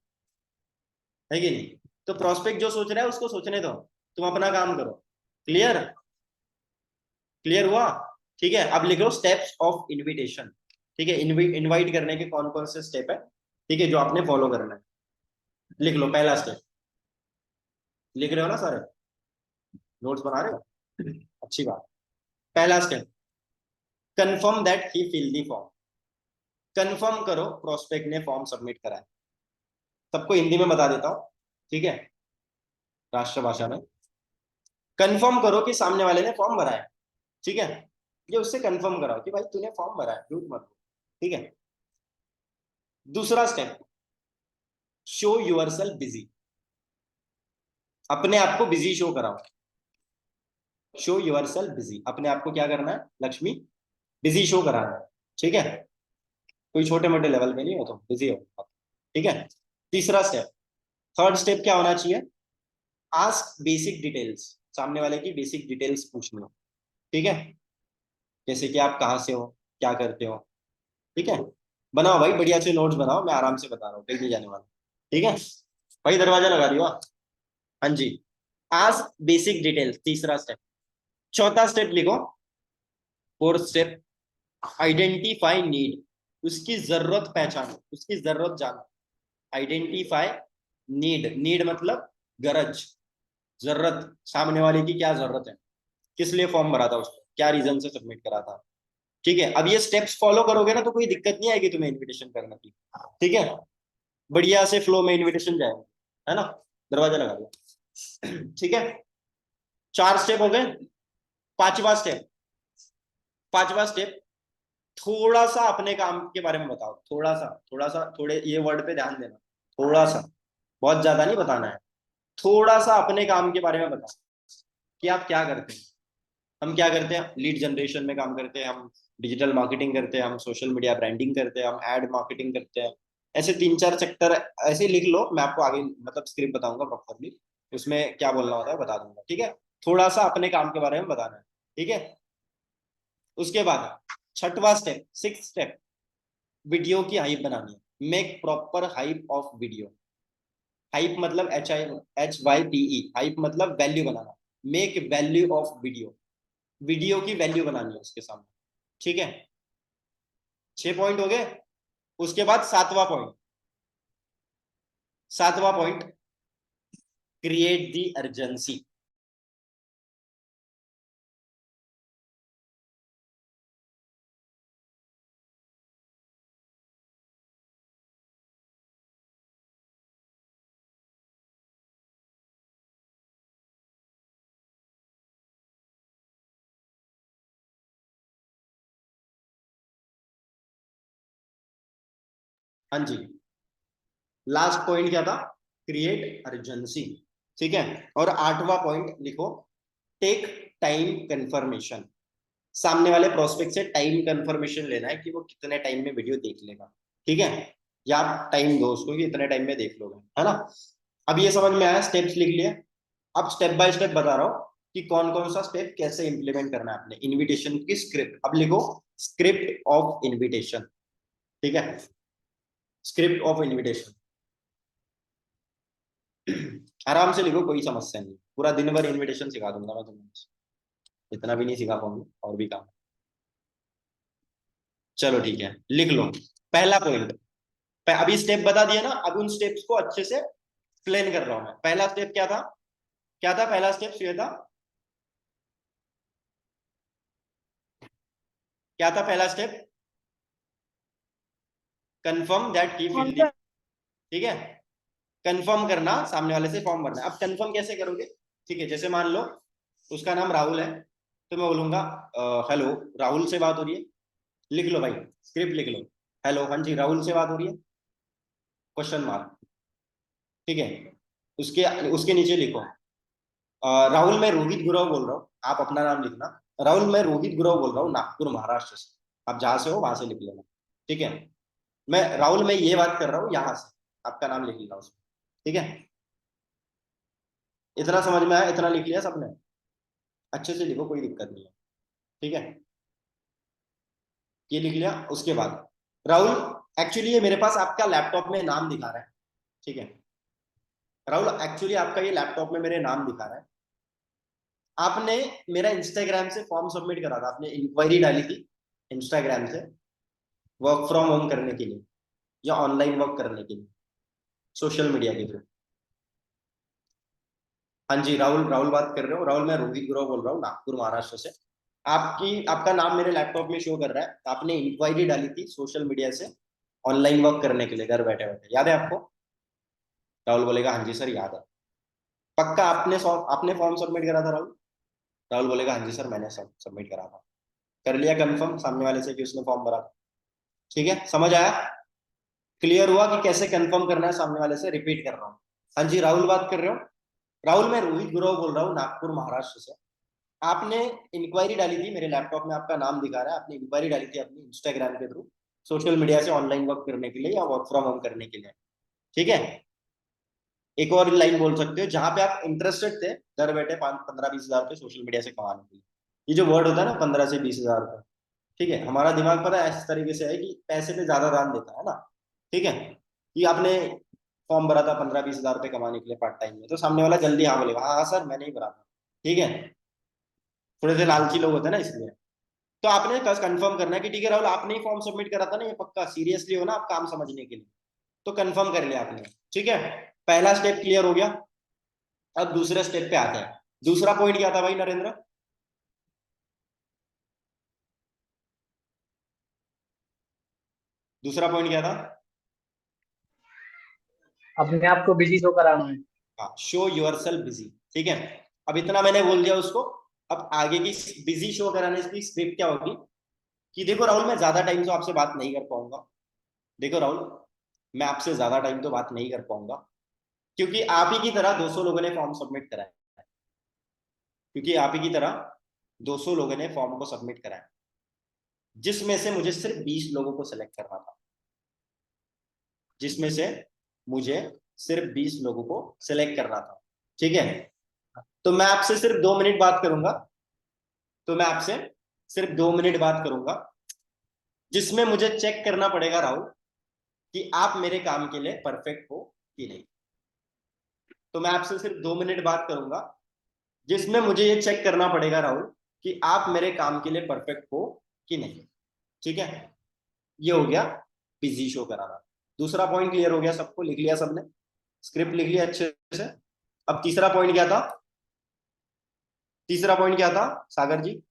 है कि नहीं? तो प्रोस्पेक्ट जो सोच रहा है उसको सोचने दो, तुम अपना काम करो। क्लियर? क्लियर हुआ? ठीक है, अब लिख लो स्टेप्स ऑफ इनविटेशन। ठीक है, इनवाइट करने के कौन कौन से स्टेप है, ठीक है, जो आपने फॉलो करना है। लिख लो पहला स्टेप। लिख रहे हो ना सारे? नोट्स बना रहे हो? अच्छी बात। पहला step, confirm that he fill the form. Confirm करो प्रोस्पेक्ट ने फॉर्म सबमिट करा है। सबको हिंदी में बता देता हूं, ठीक है, राष्ट्रभाषा में। कंफर्म करो कि सामने वाले ने फॉर्म भरा है। ठीक है, ये उससे कंफर्म कराओ कि भाई तूने फॉर्म भरा है, झूठ मत बोल। ठीक है, दूसरा स्टेप, शो यूरसेल्फ बिजी। अपने आप को बिजी शो कराओ। शो यूरसेल्फ बिजी, अपने आप को क्या करना है लक्ष्मी? बिजी शो कराना है। ठीक है, कोई छोटे मोटे लेवल पे नहीं हो, तो बिजी हो। ठीक है, तीसरा स्टेप, थर्ड स्टेप क्या होना चाहिए? Ask basic details. सामने वाले की बेसिक डिटेल्स पूछनी हो। ठीक है, जैसे कि आप कहाँ से हो, क्या करते हो। ठीक है, बनाओ भाई बढ़िया से नोट्स बनाओ, मैं आराम से बता रहा हूँ, कहीं नहीं जाने वाला। ठीक है भाई, दरवाजा लगा दियो। हाँ जी, आस्क बेसिक डिटेल्स, तीसरा स्टेप। चौथा स्टेप लिखो, फोर्थ स्टेप, आइडेंटिफाई नीड। उसकी जरूरत पहचानो, उसकी जरूरत जानो। आइडेंटिफाई नीड, नीड मतलब गरज, जरूरत, सामने वाले की क्या जरूरत है, किस लिए फॉर्म भरा था उसने, क्या रीजन से सबमिट करा था। ठीक है, अब ये स्टेप्स फॉलो करोगे ना तो कोई दिक्कत नहीं आएगी तुम्हें इनविटेशन करने की। ठीक है, बढ़िया से फ्लो में इनविटेशन जाएगा, है ना? दरवाजा लगा दिया। ठीक है, 4 स्टेप हो गए। पांचवा स्टेप, पांचवा स्टेप, थोड़ा सा अपने काम के बारे में बताओ। थोड़ा सा, थोड़ा सा, थोड़े ये वर्ड पे ध्यान देना। थोड़ा सा, बहुत ज्यादा नहीं बताना है। थोड़ा सा अपने काम के बारे में बताओ कि आप क्या करते हैं। हम क्या करते हैं? लीड जनरेशन में काम करते हैं हम, डिजिटल मार्केटिंग करते हैं हम, सोशल मीडिया ब्रांडिंग करते हैं हम, एड मार्केटिंग करते हैं। ऐसे 3-4 सेक्टर ऐसे लिख लो, मैं आपको आगे मतलब स्क्रिप्ट बताऊंगा प्रॉपरली, उसमें क्या बोलना होता है बता दूंगा। ठीक है, थोड़ा सा अपने काम के बारे में बताना है। ठीक है, उसके बाद छठवां स्टेप, सिक्स स्टेप, वीडियो की हाइप बनानी है। Make proper hype of video. Hype मतलब HYPE, हाइप मतलब value banana. Make value of video, video की वैल्यू बनानी है उसके सामने। ठीक है, 6 पॉइंट हो गए। उसके बाद सातवां पॉइंट, सातवां पॉइंट, क्रिएट दी अर्जेंसी। हाँ जी, लास्ट पॉइंट क्या था? Create urgency. ठीक है, और आठवां पॉइंट लिखो, टेक टाइम कंफर्मेशन। सामने वाले प्रोस्पेक्ट से टाइम कंफर्मेशन लेना है कि वो कितने टाइम में वीडियो देख लेगा। ठीक है, या आप टाइम दो उसको कि इतने टाइम में देख लोगे, है ना? अब ये समझ में आया, स्टेप्स लिख लिए। अब स्टेप बाय स्टेप बता रहा हूँ कि कौन कौन सा स्टेप कैसे इंप्लीमेंट करना है आपने इनविटेशन की स्क्रिप्ट। अब लिखो स्क्रिप्ट ऑफ इनविटेशन, ठीक है, स्क्रिप्ट ऑफ इनविटेशन। आराम से लिखो, कोई समस्या नहीं, पूरा दिन भर इनविटेशन सिखा दूंगा मैं तुम्हें, इतना भी नहीं सिखा पाऊंगा, और भी काम। चलो ठीक है, लिख लो पहला पॉइंट। अभी स्टेप बता दिया ना, अब उन स्टेप्स को अच्छे से एक्सप्लेन कर रहा हूं मैं। पहला स्टेप क्या था, क्या था पहला स्टेप श्वेता, क्या था पहला step? Confirm that he fill the, ठीक है, कंफर्म करना, सामने वाले से फॉर्म भरना। अब कंफर्म कैसे करोगे? ठीक है, जैसे मान लो उसका नाम राहुल है, तो मैं बोलूंगा हेलो राहुल से बात हो रही है, लिख लो भाई, स्क्रिप्ट लिख लो, हेलो हाँ जी राहुल से बात हो रही है, क्वेश्चन मार्क, ठीक है। उसके उसके नीचे लिखो राहुल मैं रोहित गुरव बोल रहा हूँ, आप अपना नाम लिखना, राहुल मैं रोहित गुरव बोल रहा हूँ नागपुर महाराष्ट्र से, आप जहां से हो वहां से लिख लेना, ठीक है। मैं राहुल मैं ये बात कर रहा हूँ यहाँ से, आपका नाम लिख लेना उसमें, ठीक है। इतना समझ में आया, इतना लिख लिया सबने? अच्छे से लिखो, कोई दिक्कत नहीं है, ठीक है। ये लिख लिया, उसके बाद राहुल एक्चुअली ये मेरे पास आपका लैपटॉप में नाम दिखा रहा है, ठीक है, राहुल एक्चुअली आपका ये लैपटॉप में मेरे नाम दिखा रहा है, आपने मेरा इंस्टाग्राम से फॉर्म सबमिट करा था, आपने इंक्वायरी डाली थी इंस्टाग्राम से वर्क फ्रॉम होम करने के लिए या ऑनलाइन वर्क करने के लिए सोशल मीडिया के थ्रू। हाँ जी राहुल, राहुल बात कर रहे हो, राहुल मैं रोहित गुरव बोल रहा हूँ नागपुर महाराष्ट्र से, आपका नाम मेरे लैपटॉप में शो कर रहा है, आपने इंक्वायरी डाली थी सोशल मीडिया से ऑनलाइन वर्क करने के लिए घर बैठे बैठे, याद है आपको? राहुल बोलेगा हाँ जी सर याद है। पक्का आपने फॉर्म सबमिट करा था राहुल? राहुल बोलेगा हाँ जी सर मैंने सबमिट करा था। कर लिया कंफर्म सामने वाले से कि उसने फॉर्म भरा था, ठीक है, समझ आया? क्लियर हुआ कि कैसे कंफर्म करना है सामने वाले से? रिपीट कर रहा हूँ, हाँ जी राहुल बात कर रहे हो, राहुल मैं रोहित गुरव बोल रहा हूँ नागपुर महाराष्ट्र से, आपने इंक्वायरी डाली थी मेरे लैपटॉप में, आपका नाम दिखा रहा है, आपने इंक्वायरी डाली थी अपनी इंस्टाग्राम के थ्रू सोशल मीडिया से ऑनलाइन वर्क करने के लिए या वर्क फ्रॉम होम करने के लिए, ठीक है। एक और लाइन बोल सकते हो जहां पे आप इंटरेस्टेड थे घर बैठे 15-20 हजार रुपए सोशल मीडिया से कमाने के लिए। ये जो वर्ड होता है ना 15 से 20 हजार रुपए, ठीक है, हमारा दिमाग पता है इस तरीके से है कि पैसे पे ज्यादा ध्यान देता है ना, ठीक है, कि आपने फॉर्म भरा था 15-20 हजार रुपए कमाने के लिए पार्ट टाइम में, तो सामने वाला जल्दी हाँ बोलेगा हाँ हाँ सर मैंने ही भरा था, ठीक है। थोड़े से लालची लोग होते हैं ना इसलिए। तो आपने बस कंफर्म करना है कि ठीक है राहुल आपने ही फॉर्म सबमिट करा था ना, ये पक्का सीरियसली हो ना आप काम समझने के लिए, तो कंफर्म कर लिया आपने, ठीक है। पहला स्टेप क्लियर हो गया। अब दूसरे स्टेप पे आते हैं। दूसरा पॉइंट क्या था भाई नरेंद्र? दूसरा पॉइंट क्या था? अपने आप को बिजी शो कराना है। हाँ, शो योर सेल्फ बिजी, ठीक है। अब इतना मैंने बोल दिया उसको। अब आगे की बिजी शो कराने की स्क्रिप्ट क्या होगी कि देखो राहुल मैं ज्यादा टाइम तो आपसे बात नहीं कर पाऊंगा, देखो राहुल मैं आपसे ज्यादा टाइम तो बात नहीं कर पाऊंगा क्योंकि आप ही की तरह 200 लोगों ने फॉर्म सबमिट करा है, क्योंकि आप ही की तरह 200 लोगों ने फॉर्म को सबमिट करा है, जिसमें से मुझे सिर्फ 20 लोगों को सिलेक्ट करना था, जिसमें से मुझे सिर्फ 20 लोगों को सिलेक्ट करना था, ठीक है। तो मैं आपसे सिर्फ 2 मिनट बात करूंगा, तो मैं आपसे सिर्फ 2 मिनट बात करूंगा, जिसमें मुझे चेक करना पड़ेगा राहुल कि आप मेरे काम के लिए परफेक्ट हो कि नहीं। तो मैं आपसे सिर्फ 2 मिनट बात करूंगा, जिसमें मुझे ये चेक करना पड़ेगा राहुल कि आप मेरे काम के लिए परफेक्ट हो कि नहीं, ठीक है। ये हो गया बिजी शो कराना। दूसरा पॉइंट क्लियर हो गया सबको? लिख लिया सबने? स्क्रिप्ट लिख लिया अच्छे से? अब तीसरा पॉइंट क्या था? तीसरा पॉइंट क्या था सागर जी?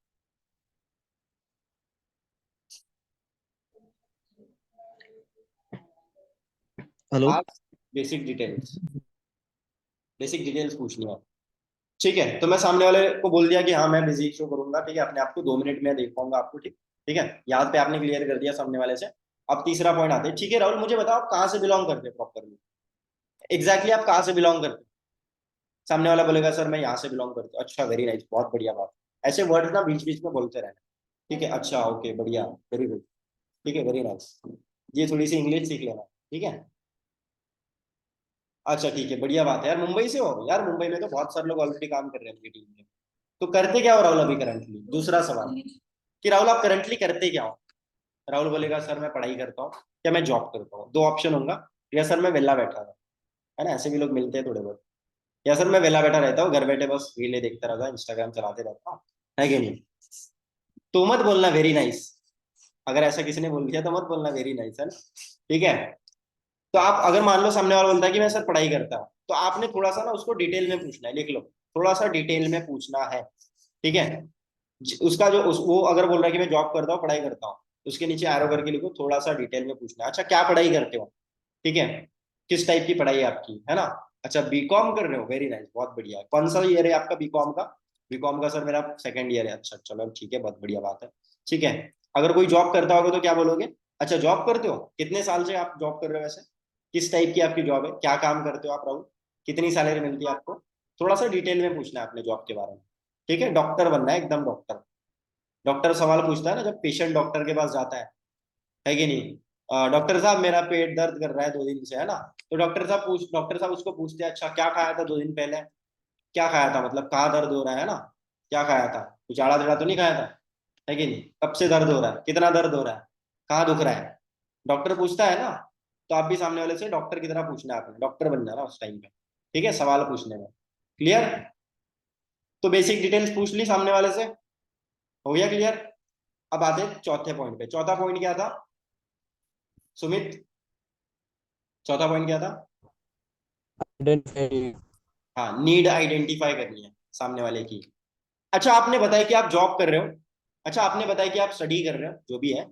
हेलो। आप बेसिक डिटेल्स, बेसिक डिटेल्स पूछनी है, ठीक है। तो मैं सामने वाले को बोल दिया कि हाँ मैं बिजी शो करूंगा, ठीक है, अपने आप को 2 मिनट में देख पाऊंगा आपको, ठीक, ठीक है, यहाँ पे आपने क्लियर कर दिया सामने वाले से। अब तीसरा पॉइंट आते हैं, ठीक है राहुल मुझे बताओ आप कहाँ से बिलोंग करते हैं प्रॉपरली, एग्जैक्टली आप कहाँ से बिलोंग करते हैं? सामने वाला बोलेगा सर मैं यहाँ से बिलोंग करता हूँ, अच्छा वेरी नाइस, बहुत बढ़िया बात। ऐसे वर्ड ना बीच बीच में बोलते रहना, ठीक है, अच्छा ओके बढ़िया वेरी गुड, ठीक है वेरी नाइस, ये थोड़ी सी इंग्लिश सीख लेना, ठीक है। अच्छा ठीक है बढ़िया बात है यार, मुंबई से हो यार? मुंबई में तो बहुत सारे लोग ऑलरेडी काम कर रहे हैं अपनी टीम में, तो करते क्या हो राहुल अभी करंटली? दूसरा सवाल कि राहुल आप करंटली करते क्या हो? राहुल बोलेगा सर मैं पढ़ाई करता हूँ या मैं जॉब करता हूँ। दो ऑप्शन होगा, या सर मैं वेला बैठा था, है ना, ऐसे भी लोग मिलते हैं थोड़े बहुत, या सर मैं वेला बैठा रहता हूँ, घर बैठे बस रीले देखता रहता हूँ, इंस्टाग्राम चलाते रहता हूँ, है कि नहीं? तो मत बोलना वेरी नाइस। अगर ऐसा किसी ने बोल दिया तो मत बोलना वेरी नाइस, है ना, ठीक है? तो आप अगर मान लो सामने वाला बोलता है कि मैं सर पढ़ाई करता हूँ, तो आपने थोड़ा सा ना उसको डिटेल में पूछना है, लिख लो, थोड़ा सा डिटेल में पूछना है, ठीक है? उसका जो वो अगर बोल रहा है कि मैं जॉब करता हूँ पढ़ाई करता हूँ, उसके नीचे एरो करके लिखो थोड़ा सा डिटेल में पूछना है, अच्छा क्या पढ़ाई करते हो, ठीक है, किस टाइप की पढ़ाई है आपकी, है ना? अच्छा बीकॉम कर रहे हो, वेरी नाइस, बहुत बढ़िया। कौन सा ईयर है आपका बीकॉम का? बीकॉम का सर मेरा सेकंड ईयर है। अच्छा चलो ठीक है, बहुत बढ़िया बात है, ठीक है। अगर कोई जॉब करता होगा तो क्या बोलोगे? अच्छा जॉब करते हो, कितने साल से आप जॉब कर रहे हो वैसे, किस टाइप की आपकी जॉब है, क्या काम करते हो आप राहुल, कितनी सैलरी मिलती है आपको? थोड़ा सा डिटेल में पूछना है अपने जॉब के बारे में, ठीक है? डॉक्टर बनना है एकदम डॉक्टर। डॉक्टर सवाल पूछता है ना जब पेशेंट डॉक्टर के पास जाता है कि नहीं? डॉक्टर साहब मेरा पेट दर्द कर रहा है 2 दिन से, है ना? तो डॉक्टर साहब उसको पूछते हैं अच्छा क्या खाया था 2 दिन पहले, क्या खाया था, मतलब कहाँ दर्द हो रहा है ना, क्या खाया था, कुछ आड़ा टेढ़ा तो नहीं खाया था, है कि नहीं? कब से दर्द हो रहा है, कितना दर्द हो रहा है, कहाँ दुख रहा है, डॉक्टर पूछता है ना। तो आप भी सामने वाले से डॉक्टर की तरह पूछना है, आपने डॉक्टर बनना है ना उस टाइम पे, ठीक है, सवाल पूछने में। क्लियर? तो बेसिक डिटेल्स पूछ ली सामने वाले से, हो गया क्लियर? अब आते हैं चौथे पॉइंट पे। चौथा पॉइंट क्या था सुमित? चौथा पॉइंट क्या था? आइडेंटिफाई। हाँ, नीड आइडेंटिफाई करनी है सामने वाले की। अच्छा आपने बताया कि आप जॉब कर रहे हो, अच्छा आपने बताया कि आप स्टडी कर रहे हो, जो भी है,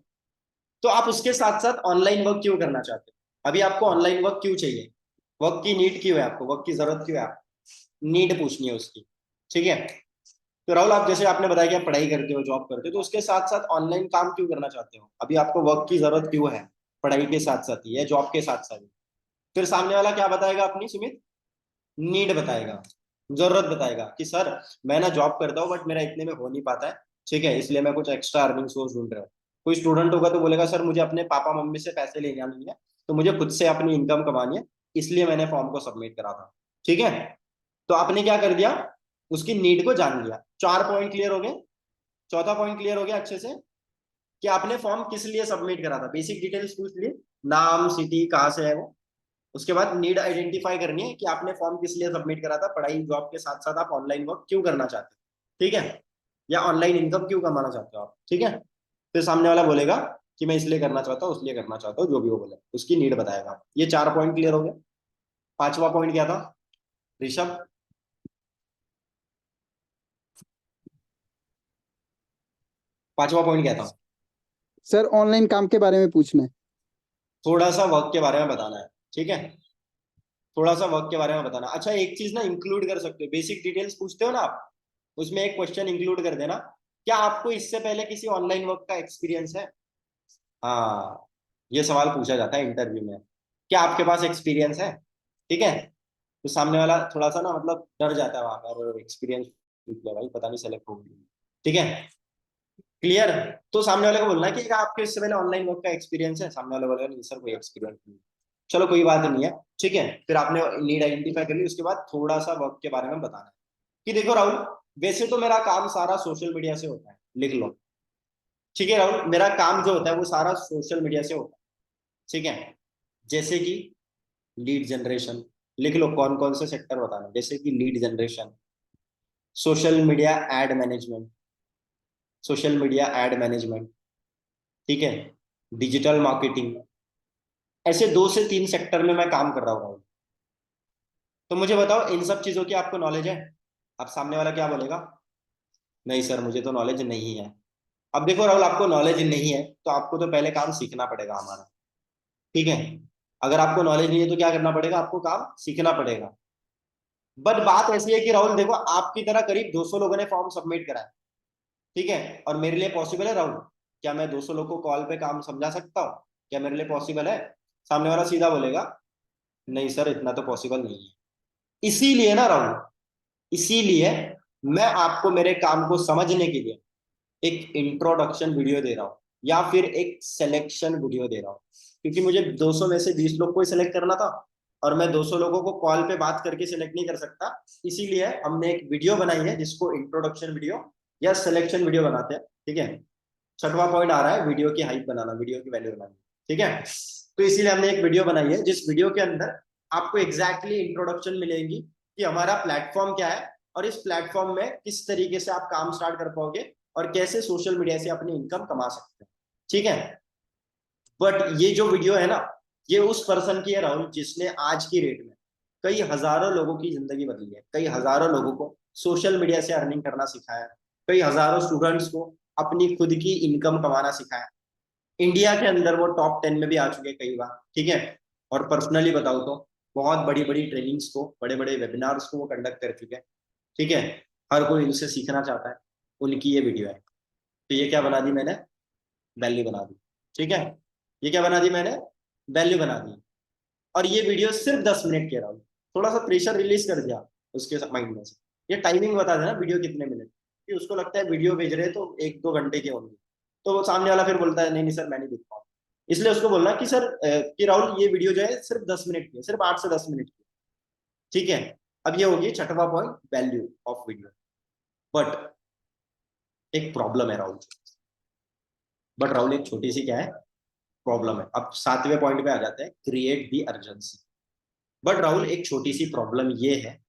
तो आप उसके साथ साथ ऑनलाइन वर्क क्यों करना चाहते हो? अभी आपको ऑनलाइन वर्क क्यों चाहिए? वर्क की नीड क्यों है आपको, वर्क की जरूरत क्यों है आपको? नीड पूछनी है उसकी, ठीक है? तो राहुल आप जैसे आपने बताया कि आप पढ़ाई करते हो, जॉब करते हो, तो उसके साथ साथ ऑनलाइन काम क्यों करना चाहते हो? अभी आपको वर्क की जरूरत क्यों है, पढ़ाई के साथ साथ ही या जॉब के साथ साथ ही? फिर सामने वाला क्या बताएगा अपनी सुमित? नीड बताएगा, जरूरत बताएगा कि सर मैं ना जॉब करता हूँ बट मेरा इतने में हो नहीं पाता है, ठीक है, इसलिए मैं कुछ एक्स्ट्रा अर्निंग सोर्स ढूंढ रहा हूँ। कोई स्टूडेंट होगा तो बोलेगा सर मुझे अपने पापा मम्मी से पैसे लेना नहीं है, तो मुझे खुद से अपनी इनकम कमानी है, इसलिए मैंने फॉर्म को सबमिट करा था, ठीक है? तो आपने क्या कर दिया, उसकी नीड को जान लिया। 4 पॉइंट क्लियर हो गए। चौथा पॉइंट क्लियर हो गया अच्छे से कि आपने फॉर्म किस लिए सबमिट करा था, बेसिक डिटेल्स पूछ लिए, नाम सिटी कहाँ से है वो। उसके बाद नीड आइडेंटिफाई करनी है कि आपने फॉर्म किस लिए सबमिट करा था, पढ़ाई जॉब के साथ साथ आप ऑनलाइन वर्क क्यों करना चाहते हो, ठीक है, या ऑनलाइन इनकम क्यों कमाना चाहते हो आप, ठीक है? फिर सामने वाला बोलेगा कि मैं इसलिए करना चाहता हूँ, उसलिए करना चाहता हूँ, जो भी वो बोले उसकी नीड बताएगा। ये 4 पॉइंट क्लियर हो गए। पांचवा पॉइंट क्या था ऋषभ? पांचवा पॉइंट क्या था? सर ऑनलाइन काम के बारे में पूछना है। थोड़ा सा वर्क के बारे में बताना है, ठीक है, थोड़ा सा वर्क के बारे में बताना। अच्छा एक चीज ना इंक्लूड कर सकते हो, बेसिक डिटेल्स पूछते हो ना आप, उसमें एक क्वेश्चन इंक्लूड कर देना, क्या आपको इससे पहले किसी ऑनलाइन वर्क का एक्सपीरियंस है? हाँ, ये सवाल पूछा जाता है इंटरव्यू में, क्या आपके पास एक्सपीरियंस है, ठीक है? तो सामने वाला थोड़ा सा ना मतलब डर जाता है वहां पर, एक्सपीरियंस भाई पता नहीं सेलेक्ट होगी, ठीक है? क्लियर? तो सामने वाले को बोलना है कि क्या आपके इससे पहले ऑनलाइन वर्क का एक्सपीरियंस है? सामने वाला बोलेगा नहीं सर कोई एक्सपीरियंस नहीं। चलो कोई बात नहीं है, ठीक है, फिर आपने नीड आइडेंटिफाई कर ली, उसके बाद थोड़ा सा वर्क के बारे में बताना है कि देखो राहुल वैसे तो मेरा काम सारा सोशल मीडिया से होता है, लिख लो, ठीक है राहुल, मेरा काम जो होता है वो सारा सोशल मीडिया से होता है, ठीक है, जैसे कि लीड जनरेशन, लिख लो कौन कौन से सेक्टर बताना, जैसे कि lead generation, social media ad management, social media ad management, ठीक है, डिजिटल मार्केटिंग, ऐसे 2 से 3 सेक्टर में मैं काम कर रहा हूँ। तो मुझे बताओ इन सब चीजों की आपको नॉलेज है? अब सामने वाला क्या बोलेगा? नहीं सर मुझे तो नॉलेज नहीं है। अब देखो राहुल आपको नॉलेज नहीं है तो आपको तो पहले काम सीखना पड़ेगा हमारा, ठीक है? अगर आपको नॉलेज नहीं है तो क्या करना पड़ेगा, आपको काम सीखना पड़ेगा। बट बात ऐसी है कि राहुल देखो आपकी तरह करीब 200 लोगों ने फॉर्म सबमिट करा है, ठीक है, और मेरे लिए पॉसिबल है राहुल, क्या मैं 200 लोगों को कॉल पे काम समझा सकता हूँ? क्या मेरे लिए पॉसिबल है? सामने वाला सीधा बोलेगा नहीं सर इतना तो पॉसिबल नहीं है। इसीलिए ना राहुल, इसीलिए मैं आपको मेरे काम को समझने के लिए एक इंट्रोडक्शन वीडियो दे रहा हूँ या फिर एक सिलेक्शन वीडियो दे रहा हूँ, क्योंकि मुझे 200 में से 20 लोग को ही सिलेक्ट करना था, और मैं 200 लोगों को कॉल पे बात करके सिलेक्ट नहीं कर सकता, इसीलिए हमने एक वीडियो बनाई है जिसको इंट्रोडक्शन वीडियो या सिलेक्शन वीडियो बनाते हैं। ठीक है, छठवां पॉइंट आ रहा है वीडियो की हाइप बनाना, वीडियो की वैल्यू बनाना। ठीक है, तो इसीलिए हमने एक वीडियो बनाई है जिस वीडियो के अंदर आपको एग्जैक्टली इंट्रोडक्शन मिलेगी कि हमारा प्लेटफॉर्म क्या है और इस प्लेटफॉर्म में किस तरीके से आप काम स्टार्ट कर पाओगे और कैसे सोशल मीडिया से अपनी इनकम कमा सकते हैं। ठीक है, बट ये जो वीडियो है ना, ये उस पर्सन की है राहुल जिसने आज की रेट में कई हजारों लोगों की जिंदगी बदली है, कई हजारों लोगों को सोशल मीडिया से अर्निंग करना सिखाया है, कई हजारों स्टूडेंट्स को अपनी खुद की इनकम कमाना सिखाया। इंडिया के अंदर वो टॉप 10 में भी आ चुके हैं कई बार। ठीक है, और पर्सनली बताओ तो बहुत बड़ी बड़ी ट्रेनिंग्स को, बड़े बड़े वेबिनार्स को वो कंडक्ट कर चुके हैं। ठीक है, हर कोई उनसे सीखना चाहता है, उनकी ये वीडियो है। तो ये क्या बना दी मैंने, वैल्यू बना दी। ठीक है, ये क्या बना दी मैंने, वैल्यू बना दी। और ये वीडियो सिर्फ 10 मिनट की रहा हूँ, थोड़ा सा प्रेशर रिलीज कर दिया उसके माइंड में से। ये टाइमिंग बता देना वीडियो कितने मिनट कि उसको लगता है वीडियो भेज रहे तो 1-2 घंटे के होंगे, तो वो सामने वाला फिर बोलता है नहीं नहीं सर मैं नहीं देख पाऊँ। इसलिए उसको बोलना कि सर कि राहुल ये वीडियो जो है सिर्फ 10 मिनट की है, सिर्फ 8 से 10 मिनट की। ठीक है, अब ये होगी छठवां point, value of video. But एक प्रॉब्लम है राहुल, बट राहुल एक छोटी सी क्या है प्रॉब्लम है। अब 7वें पॉइंट पे आ जाते हैं, create the urgency. But Rahul एक छोटी सी प्रॉब्लम ये है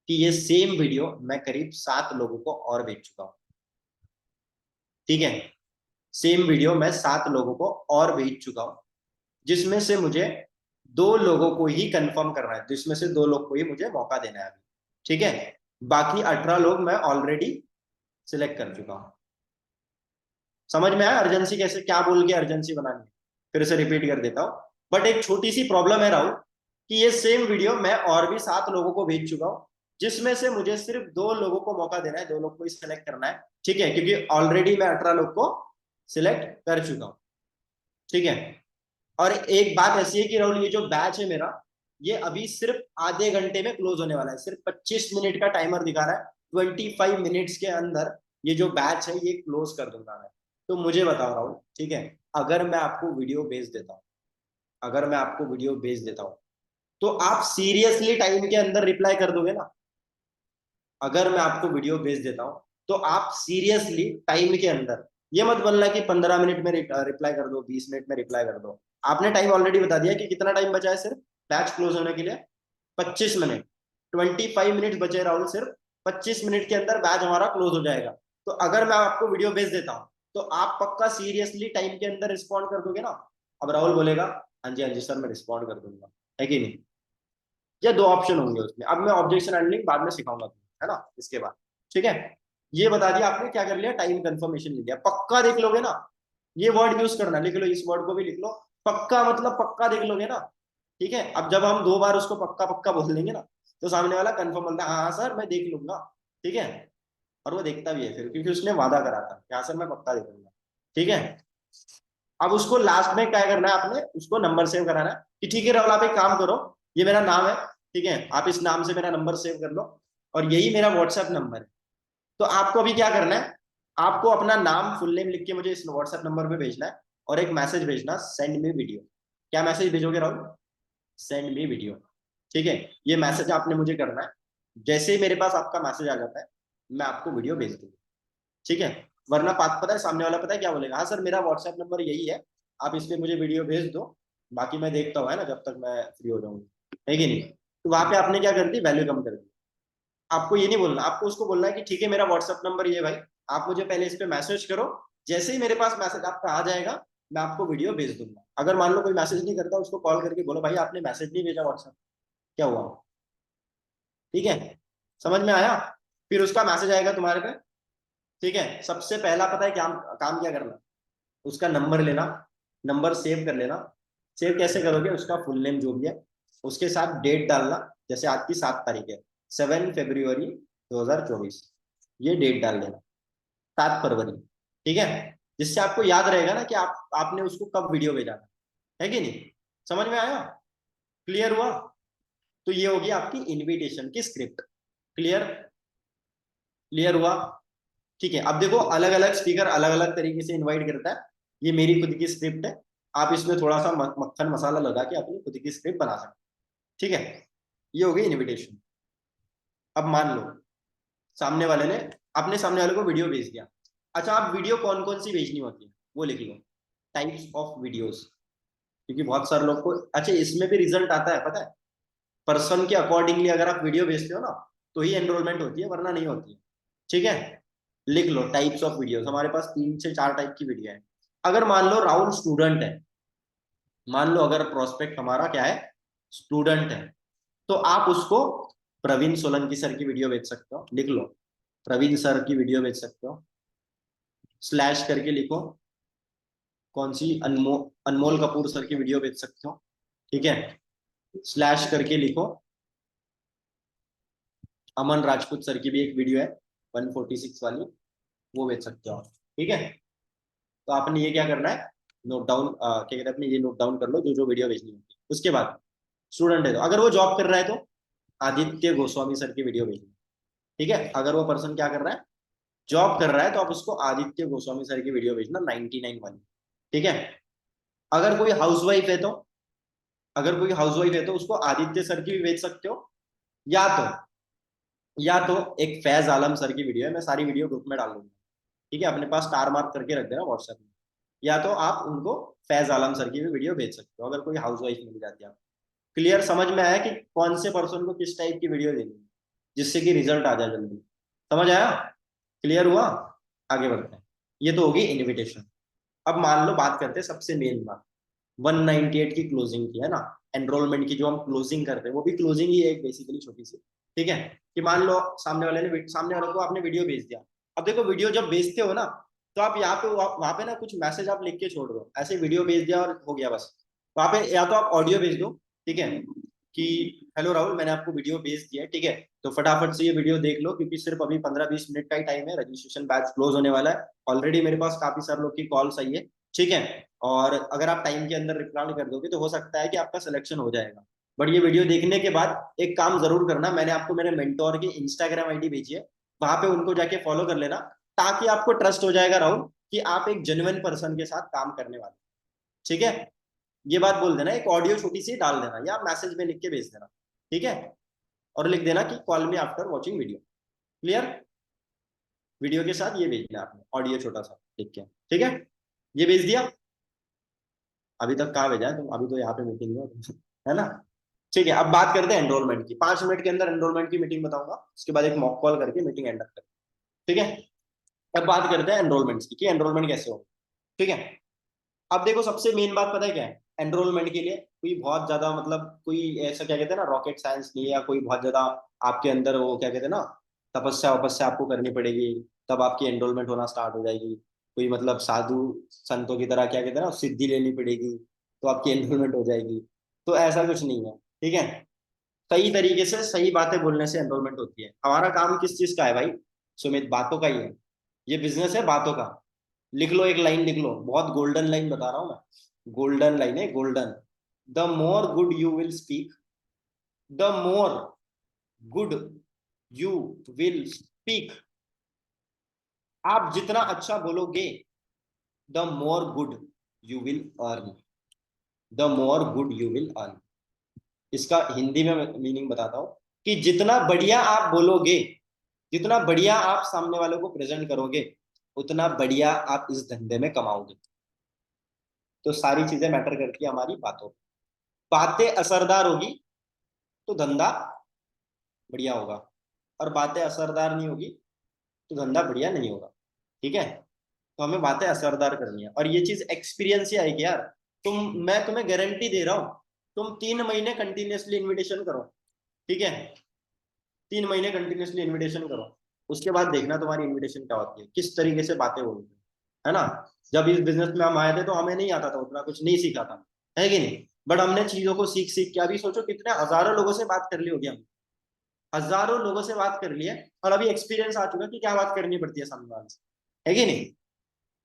कि ये सेम वीडियो मैं करीब 7 लोगों को और भेज चुका हूं। ठीक है, सेम वीडियो मैं 7 लोगों को और भेज चुका हूं, जिसमें से मुझे 2 लोगों को ही कंफर्म करना है, जिसमें से 2 लोग को ही मुझे मौका देना है अभी। ठीक है, बाकी 18 लोग मैं ऑलरेडी सिलेक्ट कर चुका हूं। समझ में आया अर्जेंसी कैसे, क्या बोल के अर्जेंसी बनानी है, फिर से रिपीट कर देता हूं। बट एक छोटी सी प्रॉब्लम है राहुल कि ये सेम वीडियो मैं और भी 7 लोगों को भेज चुका हूं, जिसमें से मुझे सिर्फ 2 लोगों को मौका देना है, 2 लोग को ही सिलेक्ट करना है। ठीक है, क्योंकि ऑलरेडी मैं 18 लोग को सिलेक्ट कर चुका हूं। ठीक है, और एक बात ऐसी है कि राहुल ये जो बैच है मेरा, ये अभी सिर्फ आधे घंटे में क्लोज होने वाला है, सिर्फ 25 मिनट का टाइमर दिखा रहा है। 25 मिनट्स के अंदर ये जो बैच है ये क्लोज कर दूंगा मैं। तो मुझे बताओ राहुल, ठीक है, अगर मैं आपको वीडियो भेज देता हूँ, अगर मैं आपको वीडियो भेज देता हूँ तो आप सीरियसली टाइम के अंदर रिप्लाई कर दोगे ना? अगर मैं आपको वीडियो भेज देता हूँ तो आप सीरियसली टाइम के अंदर, ये मत बोलना कि 15 मिनट में रिप्लाई कर दो, 20 मिनट में रिप्लाई कर दो। आपने टाइम ऑलरेडी बता दिया कि कितना टाइम बचा है सिर्फ बैच क्लोज होने के लिए, 25 मिनट। 25 मिनट बचे राहुल, सिर्फ 25 मिनट के अंदर बैच हमारा क्लोज हो जाएगा। तो अगर मैं आपको वीडियो भेज देता हूँ तो आप पक्का सीरियसली टाइम के अंदर रिस्पॉन्ड कर दोगे ना? अब राहुल बोलेगा हाँ जी सर मैं रिस्पॉन्ड कर दूंगा, है कि नहीं? या 2 ऑप्शन होंगे उसमें। अब मैं ऑब्जेक्शन हैंडलिंग बाद में सिखाऊंगा तुम्हें, है ना, इसके बाद। ठीक है, ये बता दिया आपने, क्या कर लिया, टाइम कंफर्मेशन ले लिया। पक्का देख लोगे ना, ये वर्ड यूज करना, लिख लो, इस वर्ड को भी लिख लो, पक्का मतलब पक्का देख लोगे ना। ठीक है, अब जब हम 2 बार उसको पक्का पक्का बोल देंगे ना तो सामने वाला कंफर्म बोलता है हाँ सर मैं देख लूंगा। ठीक है, और वो देखता भी है फिर, क्योंकि उसने वादा करा था हाँ सर मैं पक्का देखूंगा। ठीक है, अब उसको लास्ट में क्या करना है, आपने उसको नंबर सेव कराना है कि ठीक है राहुल आप एक काम करो, ये मेरा नाम है, ठीक है, आप इस नाम से मेरा नंबर सेव कर लो और यही मेरा व्हाट्सएप नंबर है। तो आपको अभी क्या करना है, आपको अपना नाम फुल नेम लिख के मुझे इस व्हाट्सएप नंबर पे भेजना है और एक मैसेज भेजना, सेंड मी वीडियो। क्या मैसेज भेजोगे राहुल? Send me video. ठीक है, ये मैसेज आपने मुझे करना है। जैसे ही मेरे पास आपका मैसेज आ जाता है मैं आपको वीडियो भेज दूंगा। ठीक है, वरना पता है सामने वाला पता है क्या बोलेगा, हाँ सर मेरा व्हाट्सएप नंबर यही है, आप इस पे मुझे वीडियो भेज दो, बाकी मैं देखता हूँ, है ना, जब तक मैं फ्री हो जाऊंगी, है कि नहीं? तो वहां पे आपने क्या कर दी, वैल्यू कम कर दी। आपको ये नहीं बोलना, आपको उसको बोलना है कि ठीक है मेरा व्हाट्सएप नंबर ये भाई, आप मुझे पहले इस पे मैसेज करो, जैसे ही मेरे पास मैसेज आपका आ जाएगा मैं आपको वीडियो भेज दूंगा। अगर मान लो कोई मैसेज नहीं करता, उसको कॉल करके बोलो भाई आपने मैसेज नहीं भेजा व्हाट्सएप, क्या हुआ? ठीक है, समझ में आया? फिर उसका मैसेज आएगा तुम्हारे पे। ठीक है, सबसे पहला पता है क्या काम क्या करना, उसका नंबर लेना, नंबर सेव कर लेना। सेव कैसे करोगे, उसका फुल नेम जो भी है उसके साथ डेट डालना, जैसे आज की 7 तारीख है, 7 फरवरी 2024, ये डेट डाल देना, 7 फरवरी। ठीक है, जिससे आपको याद रहेगा ना कि आपने उसको कब वीडियो भेजा था, है कि नहीं? समझ में आया? क्लियर हुआ? तो ये होगी आपकी इनविटेशन की स्क्रिप्ट। क्लियर? क्लियर हुआ? ठीक है, अब देखो अलग अलग स्पीकर अलग अलग तरीके से इनवाइट करता है, ये मेरी खुद की स्क्रिप्ट है, आप इसमें थोड़ा सा मक्खन मसाला लगा के अपनी खुद की स्क्रिप्ट बना सकते हैं। ठीक है, ये हो गई इनविटेशन। अब मान लो सामने वाले ने अपने सामने वाले को वीडियो भेज दिया। अच्छा, आप वीडियो कौन कौन सी भेजनी होती है वो लिख लो, टाइप्स ऑफ वीडियोस, क्योंकि बहुत सारे लोग को, अच्छा इसमें भी रिजल्ट आता है पता है, पर्सन के अकॉर्डिंगली अगर आप वीडियो भेजते हो ना तो ही एनरोलमेंट होती है, वरना नहीं होती है। ठीक है, लिख लो टाइप्स ऑफ वीडियोस, हमारे पास 3 से 4 टाइप की वीडियो है। अगर मान लो राहुल स्टूडेंट है, मान लो अगर प्रोस्पेक्ट हमारा क्या है, स्टूडेंट है, तो आप उसको प्रवीण सोलंकी सर की वीडियो भेज सकते हो, लिख लो प्रवीण सर की वीडियो भेज सकते हो, स्लैश करके लिखो कौन सी, अनमोल कपूर सर की वीडियो भेज सकते हो। ठीक है, स्लैश करके लिखो अमन राजपूत सर की भी एक वीडियो है 146 वाली, वो भेज सकते हो। ठीक है, तो आपने ये क्या करना है, नोट डाउन, क्या कहते हैं, अपने ये नोट डाउन कर लो जो जो वीडियो भेजनी होती है। उसके बाद स्टूडेंट है तो अगर वो जॉब कर रहा है तो आदित्य गोस्वामी सर की वीडियो भेजना। ठीक है, अगर वो पर्सन क्या कर रहा है, जॉब कर रहा है, तो आप उसको आदित्य गोस्वामी सर की वीडियो भेजना 99 वाली। ठीक है, अगर कोई हाउसवाइफ है तो, अगर कोई हाउसवाइफ है तो उसको आदित्य सर की भी भेज सकते हो, या तो एक फैज आलम सर की वीडियो है, मैं सारी वीडियो ग्रुप में डाल दूंगा। ठीक है, अपने पास स्टार मार्क करके रख देना व्हाट्सएप में, या तो आप उनको फैज आलम सर की भी वीडियो भेज सकते हो अगर कोई हाउसवाइफ मिल जाती है। क्लियर, समझ में आया कि कौन से पर्सन को किस टाइप की वीडियो देनी है जिससे कि रिजल्ट आ जाए जल्दी, समझ आया, क्लियर हुआ? आगे बढ़ते हैं, ये तो होगी इनविटेशन। अब मान लो बात करते हैं सबसे मेन बात, 198 की क्लोजिंग की है ना, एनरोलमेंट की जो हम क्लोजिंग करते हैं वो भी क्लोजिंग ही है एक बेसिकली छोटी सी। ठीक है, कि मान लो सामने वाले को आपने वीडियो भेज दिया। अब देखो वीडियो जब भेजते हो ना, तो आप यहाँ पे वहां पे ना कुछ मैसेज आप लिख के छोड़ दो, ऐसे वीडियो भेज दिया और हो गया बस। वहां पे या तो आप ऑडियो भेज दो, ठीक है, कि हेलो राहुल मैंने आपको वीडियो भेज दिया है, ठीक है, तो फटाफट से ये वीडियो देख लो क्योंकि सिर्फ अभी 15-20 मिनट का ही टाइम है, रजिस्ट्रेशन बैच क्लोज होने वाला है। ऑलरेडी मेरे पास काफी सारे लोग की कॉल्स आई है। ठीक है, और अगर आप टाइम के अंदर रिप्लाई कर दोगे तो हो सकता है कि आपका सिलेक्शन हो जाएगा। बट ये वीडियो देखने के बाद एक काम जरूर करना, मैंने आपको मेरे मेंटोर की इंस्टाग्राम आईडी भेजी है, वहां पे उनको जाके फॉलो कर लेना, ताकि आपको ट्रस्ट हो जाएगा राहुल कि आप एक जेन्युइन पर्सन के साथ काम करने वाले। ठीक है, ये बात बोल देना, एक ऑडियो छोटी सी डाल देना या मैसेज में लिख के भेज देना। ठीक है, और लिख देना कि call me after watching video. Clear, video के साथ ये भेजना आपने ऑडियो छोटा सा लिख के। ठीक है, ये भेज दिया, अभी तक कहाँ भेजा है तुम, अभी तो यहाँ पे मीटिंग है ना। ठीक है, अब बात करते हैं एनरोलमेंट की, 5 मिनट के अंदर एनरोलमेंट की मीटिंग बताऊंगा, उसके बाद एक मॉक कॉल करके मीटिंग एंड करते हैं। ठीक है, अब बात करते हैं एनरोलमेंट की कि एनरोलमेंट कैसे हो। ठीक है, अब देखो सबसे मेन बात पता है क्या है, एनरोलमेंट के लिए कोई बहुत ज्यादा मतलब कोई ऐसा क्या कहते हैं ना रॉकेट साइंस नहीं है, या कोई बहुत ज्यादा आपके अंदर वो क्या कहते हैं ना तपस्या वपस्या आपको करनी पड़ेगी तब आपकी एनरोलमेंट होना स्टार्ट हो जाएगी। कोई मतलब साधु संतों की तरह क्या कहते हैं ना सिद्धि लेनी पड़ेगी तो आपकी एनरोलमेंट हो जाएगी, तो ऐसा कुछ नहीं है। ठीक है, सही तरीके से सही बातें बोलने से एनरोलमेंट होती है। हमारा काम किस चीज का है भाई सुमित, बातों का ही है, ये बिजनेस है बातों का। लिख लो, एक लाइन लिख लो, बहुत गोल्डन लाइन बता रहा हूं मैं, गोल्डन लाइन है, golden. The more good you will speak, the more good you will speak, आप जितना अच्छा बोलोगे the more good you will earn, the more good you will earn. इसका हिंदी में मीनिंग बताता हूं कि जितना बढ़िया आप बोलोगे, जितना बढ़िया आप सामने वालों को प्रेजेंट करोगे, उतना बढ़िया आप इस धंधे में कमाओगे। तो सारी चीजें मैटर करती है हमारी बातों, बातें असरदार होगी तो धंधा बढ़िया होगा, और बातें असरदार नहीं होगी तो धंधा बढ़िया नहीं होगा। ठीक है, तो हमें बातें असरदार करनी है, और ये चीज एक्सपीरियंस ही आएगी यार। मैं तुम्हें गारंटी दे रहा हूं, तुम 3 महीने कंटिन्यूअसली इन्विटेशन करो, ठीक है, 3 महीने कंटिन्यूअसली इन्विटेशन करो, उसके बाद देखना तुम्हारी इन्विटेशन क्या होती है, किस तरीके से बातें बोलते है ना। जब इस बिजनेस में हम आए थे तो हमें नहीं आता था, उतना कुछ नहीं सीखा था, है कि नहीं, बट हमने चीजों को सीख सीख के अभी सोचो कितने हजारों लोगों से बात कर ली होगी, हम हजारों लोगों से बात कर ली है, और अभी एक्सपीरियंस आ चुका है कि क्या बात करनी पड़ती है सामने वाले से, है कि नहीं।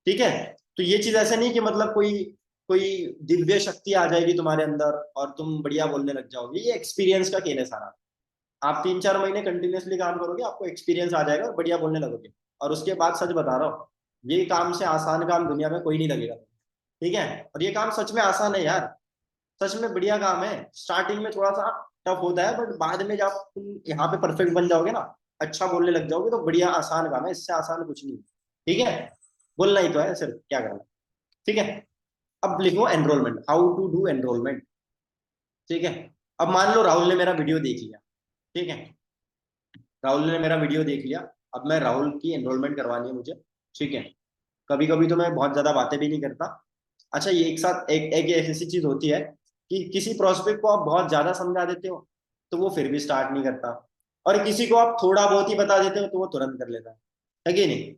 ठीक है, तो ये चीज ऐसा नहीं कि मतलब कोई कोई दिव्य शक्ति आ जाएगी तुम्हारे अंदर और तुम बढ़िया बोलने लग जाओगे, ये एक्सपीरियंस का खेल है सारा। आप 3-4 महीने कंटिन्यूअसली काम करोगे, आपको एक्सपीरियंस आ जाएगा और बढ़िया बोलने लगोगे, और उसके बाद सच बता रहा हूँ, ये काम से आसान काम दुनिया में कोई नहीं लगेगा। ठीक है, और ये काम सच में आसान है यार, सच में बढ़िया काम है। स्टार्टिंग में थोड़ा सा टफ होता है, बट बाद में जब तुम यहाँ पे परफेक्ट बन जाओगे ना, अच्छा बोलने लग जाओगे, तो बढ़िया आसान काम है, इससे आसान कुछ नहीं। ठीक है, बोलना ही तो है सिर्फ, क्या करना। ठीक है, अब लिखो enrollment, how to do enrollment. ठीक है, अब मान लो राहुल ने मेरा वीडियो देख लिया। ठीक है, राहुल ने मेरा वीडियो देख लिया, अब मैं राहुल की एनरोलमेंट करवानी है मुझे। ठीक है, कभी कभी तो मैं बहुत ज्यादा बातें भी नहीं करता। अच्छा, ये एक साथ एक एक ऐसी चीज होती है कि किसी प्रोस्पेक्ट को आप बहुत ज्यादा समझा देते हो तो वो फिर भी स्टार्ट नहीं करता, और किसी को आप थोड़ा बहुत ही बता देते हो तो वो तुरंत कर लेता है कि नहीं।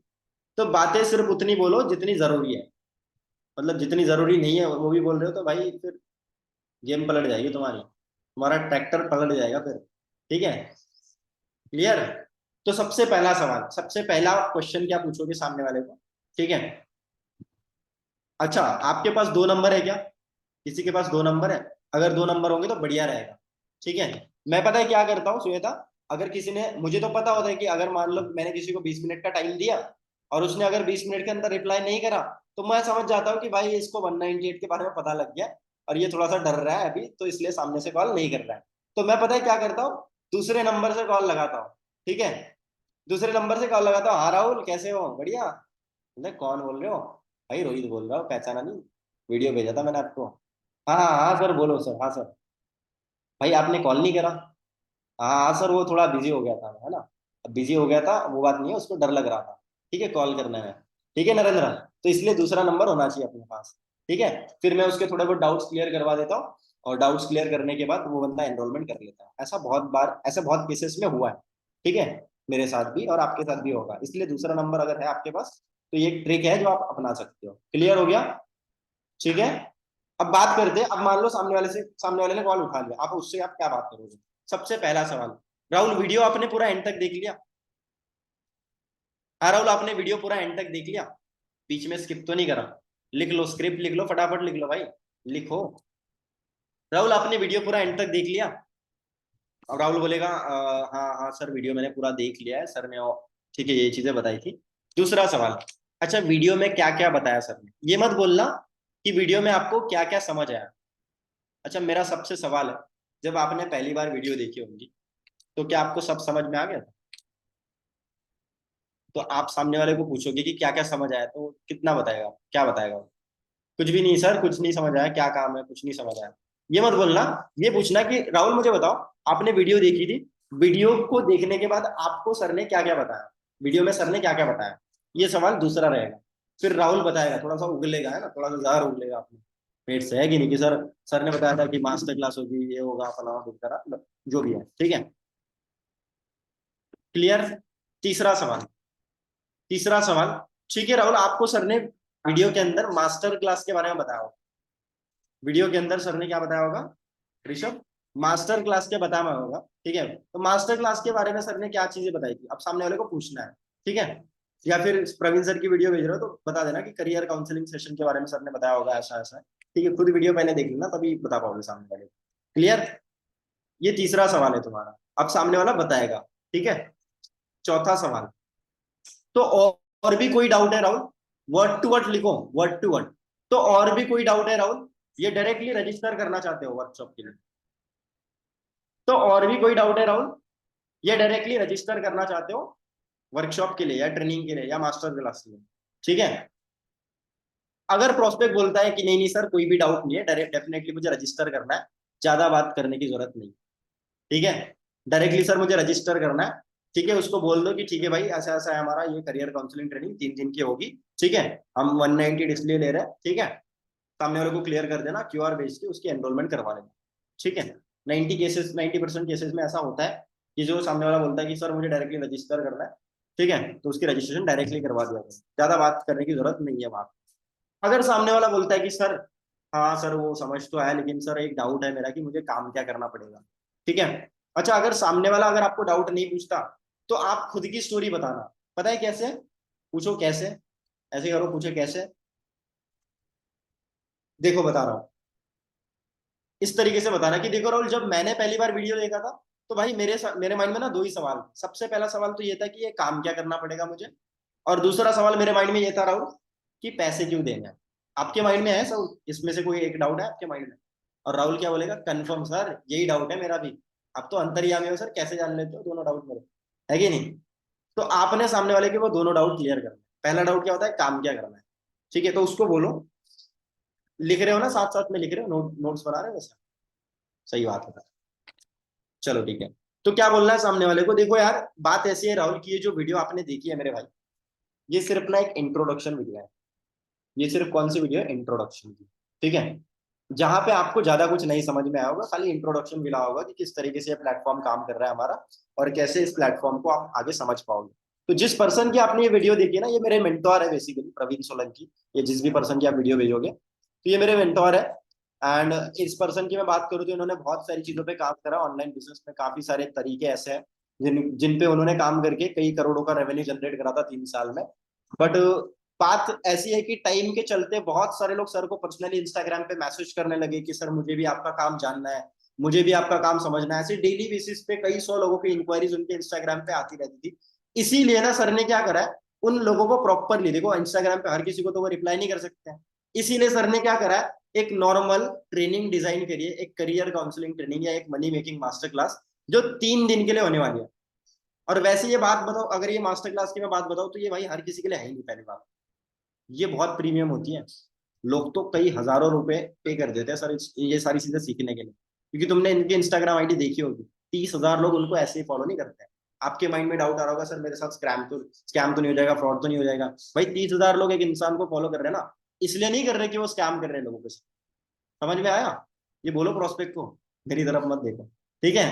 तो बातें सिर्फ उतनी बोलो जितनी जरूरी है, मतलब जितनी जरूरी नहीं है वो भी बोल रहे हो तो भाई फिर गेम पलट जाएगी तुम्हारी, तुम्हारा ट्रैक्टर पलट जाएगा फिर। ठीक है, क्लियर। तो सबसे पहला सवाल, सबसे पहला क्वेश्चन क्या पूछोगे सामने वाले को। ठीक है, अच्छा आपके पास 2 नंबर है क्या, किसी के पास 2 नंबर है? अगर 2 नंबर होंगे तो बढ़िया रहेगा। ठीक है, मैं पता है क्या करता हूँ श्वेता, अगर किसी ने, मुझे तो पता होता है कि अगर मान लो मैंने किसी को 20 मिनट का टाइम दिया और उसने अगर 20 मिनट के अंदर रिप्लाई नहीं करा, तो मैं समझ जाता हूँ कि भाई इसको 198 के बारे में पता लग गया और ये थोड़ा सा डर रहा है अभी, तो इसलिए सामने से कॉल नहीं कर रहा है। तो मैं पता है क्या करता हूँ, दूसरे नंबर से कॉल लगाता हूँ। ठीक है, दूसरे नंबर से कॉल लगाता हूँ, हाँ राहुल कैसे हो, बढ़िया। बोले कौन बोल रहे हो? भाई रोहित बोल रहा हूँ, पहचाना नहीं? वीडियो भेजा था मैंने आपको। हाँ हाँ हाँ सर, बोलो सर, हाँ सर। भाई आपने कॉल नहीं करा? हाँ हाँ सर, वो थोड़ा बिजी हो गया था, है ना। अब बिजी हो गया था, वो बात नहीं है, उसको डर लग रहा था। ठीक है, कॉल करने में। ठीक है नरेंद्र, तो इसलिए दूसरा नंबर होना चाहिए अपने पास। ठीक है, फिर मैं उसके थोड़े बहुत डाउट्स क्लियर करवा देता हूँ, और डाउट्स क्लियर करने के बाद वो बंदा एनरोलमेंट कर लेता है। ऐसा बहुत बार, ऐसा बहुत केसेस में हुआ है। ठीक है, मेरे साथ भी और आपके साथ भी होगा, इसलिए दूसरा नंबर अगर है आपके पास तो ये एक ट्रिक है जो आप अपना सकते हो। क्लियर हो गया? ठीक है, अब बात करते हैं, अब मान लो सामने वाले ने कॉल उठा लिया, आप उससे आप क्या बात करोगे? सबसे पहला सवाल, राहुल वीडियो आपने पूरा एंड तक देख लिया? हाँ राहुल, आपने वीडियो पूरा एंड तक देख लिया, बीच में स्किप तो नहीं करा? लिख लो, स्क्रिप्ट लिख लो, फटाफट लिख लो भाई, लिखो। राहुल आपने वीडियो पूरा एंड तक देख लिया? अब राहुल बोलेगा हाँ हाँ सर, वीडियो मैंने पूरा देख लिया है सर ने, ठीक है ये चीजें बताई थी। दूसरा सवाल, अच्छा वीडियो में क्या क्या बताया सर ने? ये मत बोलना कि वीडियो में आपको क्या क्या समझ आया। अच्छा मेरा सबसे सवाल है, जब आपने पहली बार वीडियो देखी होगी तो क्या आपको सब समझ में आ गया था? तो आप सामने वाले को पूछोगे कि क्या क्या समझ आया, तो कितना बताएगा, क्या बताएगा वो? कुछ भी नहीं सर, कुछ नहीं समझ आया, क्या काम है, कुछ नहीं समझ आया। ये मत बोलना, ये पूछना कि राहुल मुझे बताओ, आपने वीडियो देखी थी, वीडियो को देखने के बाद आपको सर ने क्या क्या बताया, वीडियो में सर ने क्या क्या बताया? ये सवाल दूसरा रहेगा। फिर राहुल बताएगा, थोड़ा सा उगलेगा, है ना, थोड़ा सा जहर उगलेगा अपने पेट से, है कि नहीं, कि सर ने बताया था कि मास्टर क्लास होगी, ये होगा फलाना फिर जो भी है। ठीक है, क्लियर। तीसरा सवाल, तीसरा सवाल, ठीक है राहुल, आपको सर ने वीडियो के अंदर मास्टर क्लास के बारे में बताया होगा, वीडियो के अंदर सर ने क्या बताया होगा ऋषभ? मास्टर क्लास के बताया होगा। ठीक है, तो मास्टर क्लास के बारे में सर ने क्या चीजें बताई थी, अब सामने वाले को पूछना है। ठीक है, या फिर प्रवीण सर की वीडियो भेज रहे हो तो बता देना कि करियर काउंसलिंग सेशन के बारे में सर ने बताया होगा, ऐसा ऐसा है। ठीक है, खुद वीडियो पहले देख लेना, तभी बता पाओगे सामने वाले को। क्लियर, ये तीसरा सवाल है तुम्हारा, अब सामने वाला बताएगा। ठीक है, चौथा सवाल, तो और भी कोई डाउट है राहुल? वर्ड टू वर्ड लिखो, वर्ड टू वर्ड। तो और भी कोई डाउट है राहुल? ये डायरेक्टली रजिस्टर करना चाहते हो वर्कशॉप के लिए? तो और भी कोई डाउट है राहुल? ये डायरेक्टली रजिस्टर करना चाहते हो वर्कशॉप के लिए या ट्रेनिंग के लिए या मास्टर क्लास के लिए? ठीक है, अगर प्रोस्पेक्ट बोलता है कि नहीं नहीं सर कोई भी डाउट नहीं है, डायरेक्ट डेफिनेटली मुझे रजिस्टर करना है, ज्यादा बात करने की जरूरत नहीं। ठीक है, डायरेक्टली सर मुझे रजिस्टर करना है। ठीक है, उसको बोल दो कि ठीक है भाई ऐसा ऐसा है हमारा, ये करियर काउंसलिंग ट्रेनिंग 3 दिन की होगी। ठीक है, हम 190 इसलिए ले रहे हैं। ठीक है, सामने वाले को क्लियर कर देना, क्यूआर भेज के उसकी एनरोलमेंट करवा लेना। ठीक है, 90% केसेस में ऐसा होता है कि जो सामने वाला बोलता है कि सर मुझे डायरेक्टली रजिस्टर करना है, ठीक है, तो उसकी रजिस्ट्रेशन डायरेक्टली करवा दिया जाए, ज्यादा बात करने की जरूरत नहीं है वहां। अगर सामने वाला बोलता है कि सर हाँ सर वो समझ तो है, लेकिन सर एक डाउट है मेरा कि मुझे काम क्या करना पड़ेगा। ठीक है, अच्छा अगर सामने वाला अगर आपको डाउट नहीं पूछता तो आप खुद की स्टोरी बताना। पता है कैसे? पूछो कैसे, ऐसे करो, पूछो कैसे। देखो बता रहा हूँ, इस तरीके से बताना कि देखो राहुल, जब मैंने पहली बार वीडियो देखा था तो भाई मेरे माइंड में ना 2 ही सवाल। सबसे पहला सवाल तो ये था कि ये काम क्या करना पड़ेगा मुझे, और दूसरा सवाल मेरे माइंड में ये था राहुल कि पैसे क्यों देने हैं। आपके माइंड में है सब इसमें से कोई एक डाउट है आपके माइंड में? और राहुल क्या बोलेगा, कंफर्म सर यही डाउट है मेरा भी। आप तो अंतर्यामी हो सर, कैसे जान लेते हो दोनों डाउट मेरे, है कि नहीं? तो आपने सामने वाले के वो दोनों डाउट क्लियर करना है। पहला डाउट क्या होता है, काम क्या करना है, ठीक है, तो उसको बोलो। लिख रहे हो ना, साथ साथ में लिख रहे हो, नोट्स बना रहे हो वैसे? सही बात है। चलो ठीक है। तो क्या बोलना है सामने वाले को, देखो यार बात ऐसी है राहुल कि ये जो वीडियो आपने देखी है मेरे भाई, ये सिर्फ ना एक इंट्रोडक्शन वीडियो है। ये सिर्फ कौन सी वीडियो है, इंट्रोडक्शन की, ठीक है। जहां पे आपको ज्यादा कुछ नहीं समझ में आया होगा, खाली इंट्रोडक्शन मिला होगा कि किस तरीके से ये प्लेटफॉर्म काम कर रहा है हमारा, और कैसे इस प्लेटफॉर्म को आप आगे समझ पाओगे। तो जिस पर्सन की आपने ये वीडियो देखी ना, ये मेरे मेंटोर है बेसिकली, प्रवीण सोलंकी। ये जिस भी पर्सन की आप वीडियो भेजोगे तो ये मेरे मेंटोर है। एंड इस पर्सन की मैं बात करूँ तो इन्होंने बहुत सारी चीजों पे काम करा ऑनलाइन बिजनेस में। काफी सारे तरीके ऐसे हैं जिन पे उन्होंने काम करके कई करोड़ों का रेवेन्यू जनरेट करा था 3 साल में। बट बात ऐसी है कि टाइम के चलते बहुत सारे लोग सर को पर्सनली इंस्टाग्राम पे मैसेज करने लगे कि सर मुझे भी आपका काम जानना है, मुझे भी आपका काम समझना है। ऐसे डेली बेसिस पे कई सौ लोगों की इंक्वायरीज उनके इंस्टाग्राम पे आती रहती थी। इसीलिए ना सर ने क्या करा है, उन लोगों को प्रॉपरली, देखो इंस्टाग्राम पे हर किसी को तो वो रिप्लाई नहीं कर सकते हैं, इसीलिए सर ने क्या करा है, एक नॉर्मल ट्रेनिंग डिजाइन करिए, एक करियर काउंसलिंग ट्रेनिंग या एक मनी मेकिंग मास्टर क्लास जो 3 दिन के लिए होने वाली है। और वैसे ये बात बताओ, अगर ये मास्टर क्लास की मैं बात बताऊं तो ये भाई हर किसी के लिए है ही नहीं। पहली बात, ये बहुत प्रीमियम होती है। लोग तो कई हजारों रुपए पे कर देते हैं सर ये सारी चीजें सीखने के लिए, क्योंकि तुमने इनके इंस्टाग्राम आईडी देखी होगी, 30,000 लोग उनको ऐसे ही फॉलो नहीं करते हैं। आपके माइंड में डाउट आ रहा होगा सर मेरे साथ स्कैम तो नहीं हो जाएगा, फ्रॉड तो नहीं हो जाएगा? भाई 30,000 लोग एक इंसान को फॉलो कर रहे हैं ना, इसलिए नहीं कर रहे कि वो स्कैम कर रहे हैं लोगों के साथ। समझ में आया? ये बोलो प्रोस्पेक्ट को, मेरी तरफ मत देखो, ठीक है।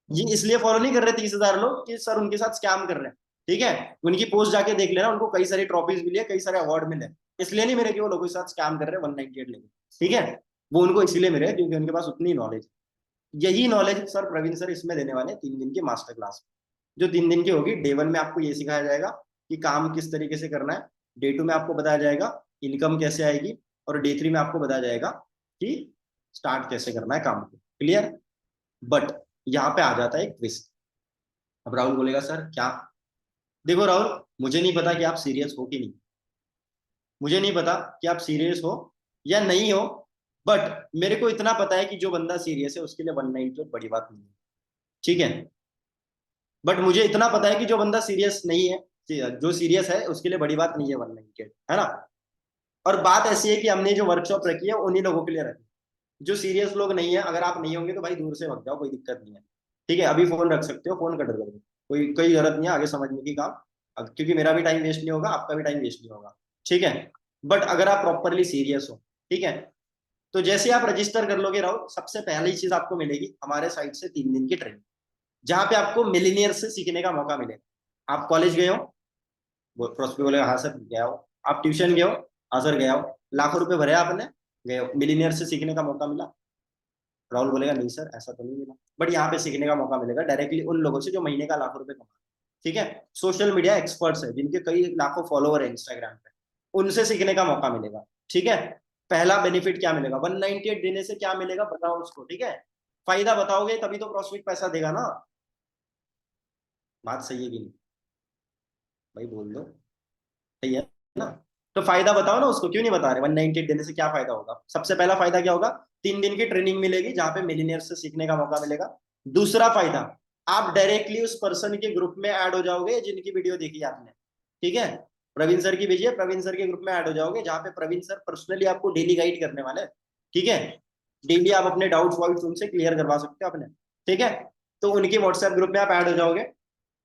ये इसलिए फॉलो नहीं कर रहे 30,000 लोग कि सर उनके साथ स्कैम कर रहे हैं, ठीक है। उनकी पोस्ट जाके देख लेना, उनको कई सारी ट्रॉफीज मिली है, कई सारे अवार्ड मिले, इसलिए नहीं मिले कि वो लोगों के साथ स्कैम कर रहे हैं 198 लेके, ठीक है। वो उनको इसलिए मिले क्योंकि उनके पास उतनी नॉलेज। यही नॉलेज सर प्रवीण सर इसमें देने वाले 3 दिन की मास्टर क्लास, जो 3 दिन की होगी। डे 1 में आपको ये सिखाया जाएगा कि काम किस तरीके से करना है, डे 2 में आपको बताया जाएगा इनकम कैसे आएगी, और डे 3 में आपको बताया जाएगा कि स्टार्ट कैसे करना है काम को। क्लियर? बट यहाँ पे आ जाता है एक ट्विस्ट। अब राहुल बोलेगा सर क्या? देखो राहुल, मुझे नहीं पता कि आप सीरियस हो कि नहीं, मुझे नहीं पता कि आप सीरियस हो या नहीं हो, बट मेरे को इतना पता है कि जो बंदा सीरियस है उसके लिए 198 बड़ी बात नहीं है, ठीक है। बट मुझे इतना पता है कि जो बंदा सीरियस नहीं है, जो सीरियस है उसके लिए बड़ी बात नहीं है 198, है ना। और बात ऐसी है कि हमने जो वर्कशॉप रखी है उन्हीं लोगों के लिए रखी है। जो सीरियस लोग नहीं है, अगर आप नहीं होंगे तो भाई दूर से भग जाओ, कोई दिक्कत नहीं है, ठीक है। अभी फोन रख सकते हो, फोन कट कर दो, कोई जरूरत नहीं है आगे समझने की काम, क्योंकि मेरा भी टाइम वेस्ट नहीं होगा, आपका भी टाइम वेस्ट नहीं होगा, ठीक है। बट अगर आप प्रॉपरली सीरियस हो, ठीक है, तो जैसे आप रजिस्टर कर लोगे राहुल, सबसे पहली चीज आपको मिलेगी हमारे साइड से 3 दिन की ट्रेनिंग, जहां पे आपको मिलीनियर से सीखने का मौका मिलेगा। आप कॉलेज गए हो, प्रोस्पे बोलेगा हाँ सर गया हो। आप ट्यूशन गए हो, हाँ सर गया हो। लाखों रुपए भरे आपने, गए हो, मिलीनियर से सीखने का मौका मिला। राहुल बोलेगा नहीं सर ऐसा तो नहीं मिला, बट यहाँ पे सीखने का मौका मिलेगा डायरेक्टली उन लोगों से जो महीने का लाखों रुपए कमा, ठीक है। सोशल मीडिया एक्सपर्ट्स है जिनके कई लाखों फॉलोअर है इंस्टाग्राम पे, उनसे सीखने का मौका मिलेगा, ठीक है। पहला बेनिफिट क्या मिलेगा, 198 देने से क्या मिलेगा बताओ उसको, ठीक है। फायदा बताओगे तभी तो प्रोस्पेक्ट पैसा देगा ना। बात सही है कि नहीं भाई, बोल दो, सही है ना। तो फायदा बताओ ना उसको, क्यों नहीं बता रहे? 198 देने से क्या फायदा होगा? सबसे पहला फायदा क्या होगा, 3 दिन की ट्रेनिंग मिलेगी जहां पे मिलीनियर से सीखने का मौका मिलेगा। दूसरा फायदा, आप डायरेक्टली उस पर्सन के ग्रुप में ऐड हो जाओगे जिनकी वीडियो देखी आपने, ठीक है। प्रवीण सर की भेजिए, प्रवीण सर के ग्रुप में ऐड हो जाओगे जहां पे प्रवीण सर पर्सनली आपको डेली गाइड करने वाले हैं, ठीक है। डेली आप अपने डाउट्स वाउट्स उनसे क्लियर करवा सकते हो अपने, ठीक है। तो उनके व्हाट्सएप ग्रुप में आप ऐड हो जाओगे।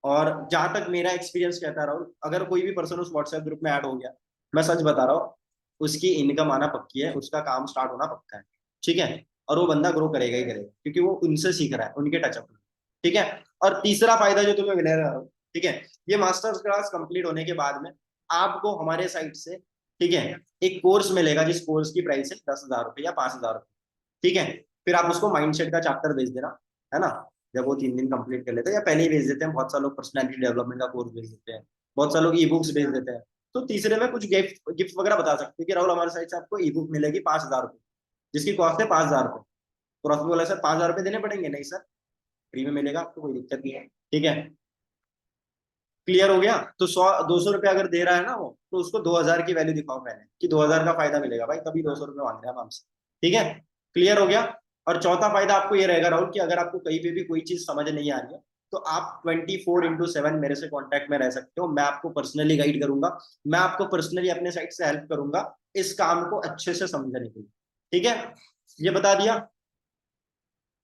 और जहां तक मेरा एक्सपीरियंस कहता रहा हूँ, अगर कोई भी पर्सन उस व्हाट्सएप ग्रुप में ऐड हो गया, मैं सच बता रहा हूँ, उसकी इनकम आना पक्की है, उसका काम स्टार्ट होना पक्का है, ठीक है। और वो बंदा ग्रो करेगा ही करेगा, क्योंकि वो उनसे सीख रहा है, उनके टचअप में, ठीक है। और तीसरा फायदा जो तुम्हें मिलेगा, ठीक है, ये मास्टर्स क्लास कंप्लीट होने के बाद में आपको हमारे साइट से, ठीक है, एक कोर्स मिलेगा जिस कोर्स की प्राइस है 10,000 रुपये या 5,000 रुपये, ठीक है। फिर आप उसको माइंडसेट का चैप्टर भेज देना, है ना। जब वो 3 दिन कंप्लीट कर लेते हैं, या पहले ही भेज देते हैं, बहुत सारे लोग पर्सनैलिटी डेवलपमेंट का कोर्स भेज देते हैं, बहुत सारे लोग ई बुक्स भेज देते हैं। तो तीसरे में कुछ गिफ्ट गिफ्ट वगैरह बता सकते हैं कि राहुल हमारे साइड से आपको ई बुक मिलेगी 5,000 रुपये, जिसकी कॉस्ट है 5,000 रुपये। तो राहुल बोला सर 5,000 रुपये देने पड़ेंगे? नहीं सर, फ्री में मिलेगा आपको, कोई दिक्कत नहीं है, ठीक है। क्लियर हो गया? तो 100-200 रुपये अगर दे रहा है ना वो, तो उसको 2,000 की वैल्यू दिखाओ पहले कि 2,000 का फायदा मिलेगा भाई, तभी 200 रुपये मांग रहे हैं हम हमसे, ठीक है। क्लियर हो गया? और चौथा फायदा आपको ये रहेगा राहुल कि अगर आपको कहीं पे भी कोई चीज समझ नहीं आ रही है तो आप 24/7 मेरे से कांटेक्ट में रह सकते हो। मैं आपको पर्सनली गाइड करूंगा, मैं आपको पर्सनली अपने साइड से हेल्प करूंगा इस काम को अच्छे से समझने के लिए। ठीक है, ये बता दिया।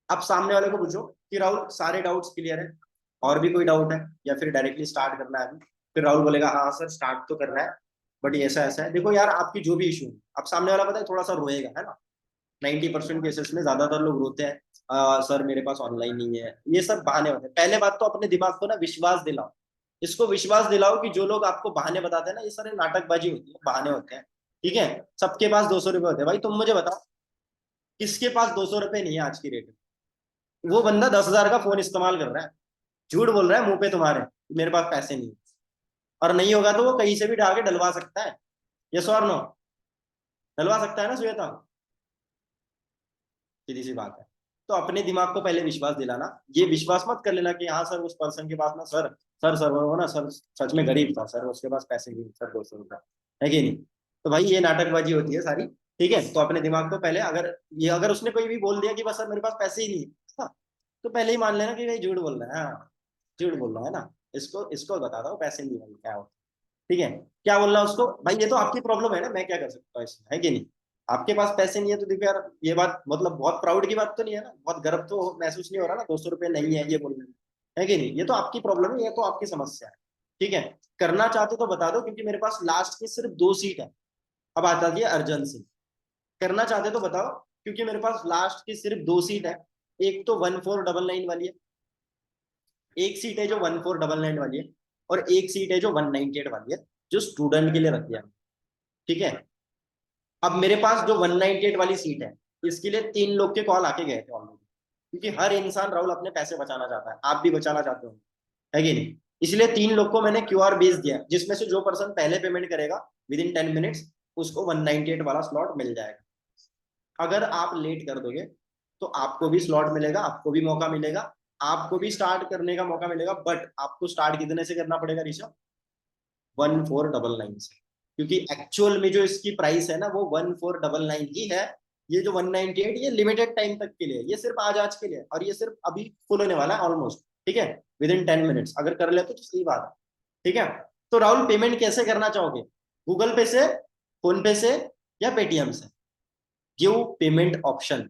अब सामने वाले को पूछो कि राहुल सारे डाउट्स क्लियर है, और भी कोई डाउट है, या फिर डायरेक्टली स्टार्ट करना है अभी। फिर राहुल बोलेगा हाँ सर स्टार्ट तो करना है, बट ये ऐसा ऐसा है। देखो यार, आपकी जो भी इशू है, अब सामने वाला पता है थोड़ा सा रोएगा, है ना। 90% केसेस में ज्यादातर लोग रोते हैं, सर मेरे पास ऑनलाइन नहीं है, ये सब बहाने होते हैं। पहले बात तो अपने दिमाग को ना विश्वास दिलाओ, इसको विश्वास दिलाओ कि जो लोग आपको बहाने बताते हैं ना, ये सारे नाटकबाजी होती है, बहाने होते हैं। ठीक है, सबके पास 200 रुपए होते हैं। भाई तुम मुझे बताओ किसके पास 200 रुपए नहीं है आज की डेट में? वो बंदा 10,000 का फोन इस्तेमाल कर रहा है, झूठ बोल रहा है मुंह पे तुम्हारे कि मेरे पास पैसे नहीं है। और नहीं होगा तो वो कहीं से भी डाल के डलवा सकता है। यस और नो? डलवा सकता है ना श्वेता? सीधी सी बात है। तो अपने दिमाग को पहले विश्वास दिलाना, ये विश्वास मत कर लेना कि हाँ सर उस पर्सन के पास ना सर सर सर वो ना सर सच में गरीब था सर, उसके पास पैसे नहीं सर, 200 रुपये है कि नहीं। तो भाई ये नाटकबाजी होती है सारी। ठीक है, तो अपने दिमाग को पहले, अगर उसने कोई भी बोल दिया कि बस सर मेरे पास पैसे ही नहीं है, हाँ, तो पहले ही मान लेना कि भाई झूठ बोल रहा है। हाँ, झूठ बोल रहा है ना, इसको इसको बताता हूँ पैसे नहीं है क्या होता। ठीक है, क्या बोलना उसको, भाई ये तो आपकी प्रॉब्लम है ना, मैं क्या कर सकता हूँ इसमें, है कि नहीं। आपके पास पैसे नहीं है तो देखो यार, ये बात मतलब बहुत प्राउड की बात तो नहीं है ना, बहुत गर्व तो महसूस नहीं हो रहा ना, 200 रुपये नहीं है ये बोलने में, है कि नहीं। ये तो आपकी प्रॉब्लम है, ये तो आपकी समस्या है। ठीक है, करना चाहते तो बता दो, क्योंकि मेरे पास लास्ट की सिर्फ 2 सीट है। अब आता है अर्जेंसी। करना चाहते तो बताओ, क्योंकि मेरे पास लास्ट की सिर्फ 2 सीट है। एक तो 1499 वाली है, एक सीट है जो 1499 वाली है, और एक सीट है जो 198 वाली है, जो स्टूडेंट के लिए रख दिया। ठीक है, अब मेरे पास जो 198 वाली सीट है, इसके लिए 3 लोग के कॉल आके गए थे ऑलरेडी, क्योंकि हर इंसान राहुल अपने पैसे बचाना चाहता है, आप भी बचाना चाहते हो, है कि नहीं। इसलिए 3 लोग को मैंने क्यूआर भेज दिया, जिसमें से जो पर्सन पहले पेमेंट करेगा विद इन 10 मिनट्स, उसको 198 वाला स्लॉट मिल जाएगा। अगर आप लेट कर दोगे तो आपको भी स्लॉट मिलेगा, आपको भी मौका मिलेगा, आपको भी स्टार्ट करने का मौका मिलेगा, बट आपको स्टार्ट कितने से करना पड़ेगा ऋषभ? 1499 से, क्योंकि एक्चुअल में जो इसकी प्राइस है ना वो 1499 ही है। ये जो 198 ये लिमिटेड टाइम तक के लिए, ये सिर्फ आज के लिए, और ये सिर्फ अभी फुल होने वाला है ऑलमोस्ट। ठीक है, विद इन 10 मिनट्स अगर कर ले तो सही बात है। ठीक है, तो राहुल पेमेंट कैसे करना चाहोगे? गूगल पे से, फोन पे से, या पेटीएम से? Give payment option.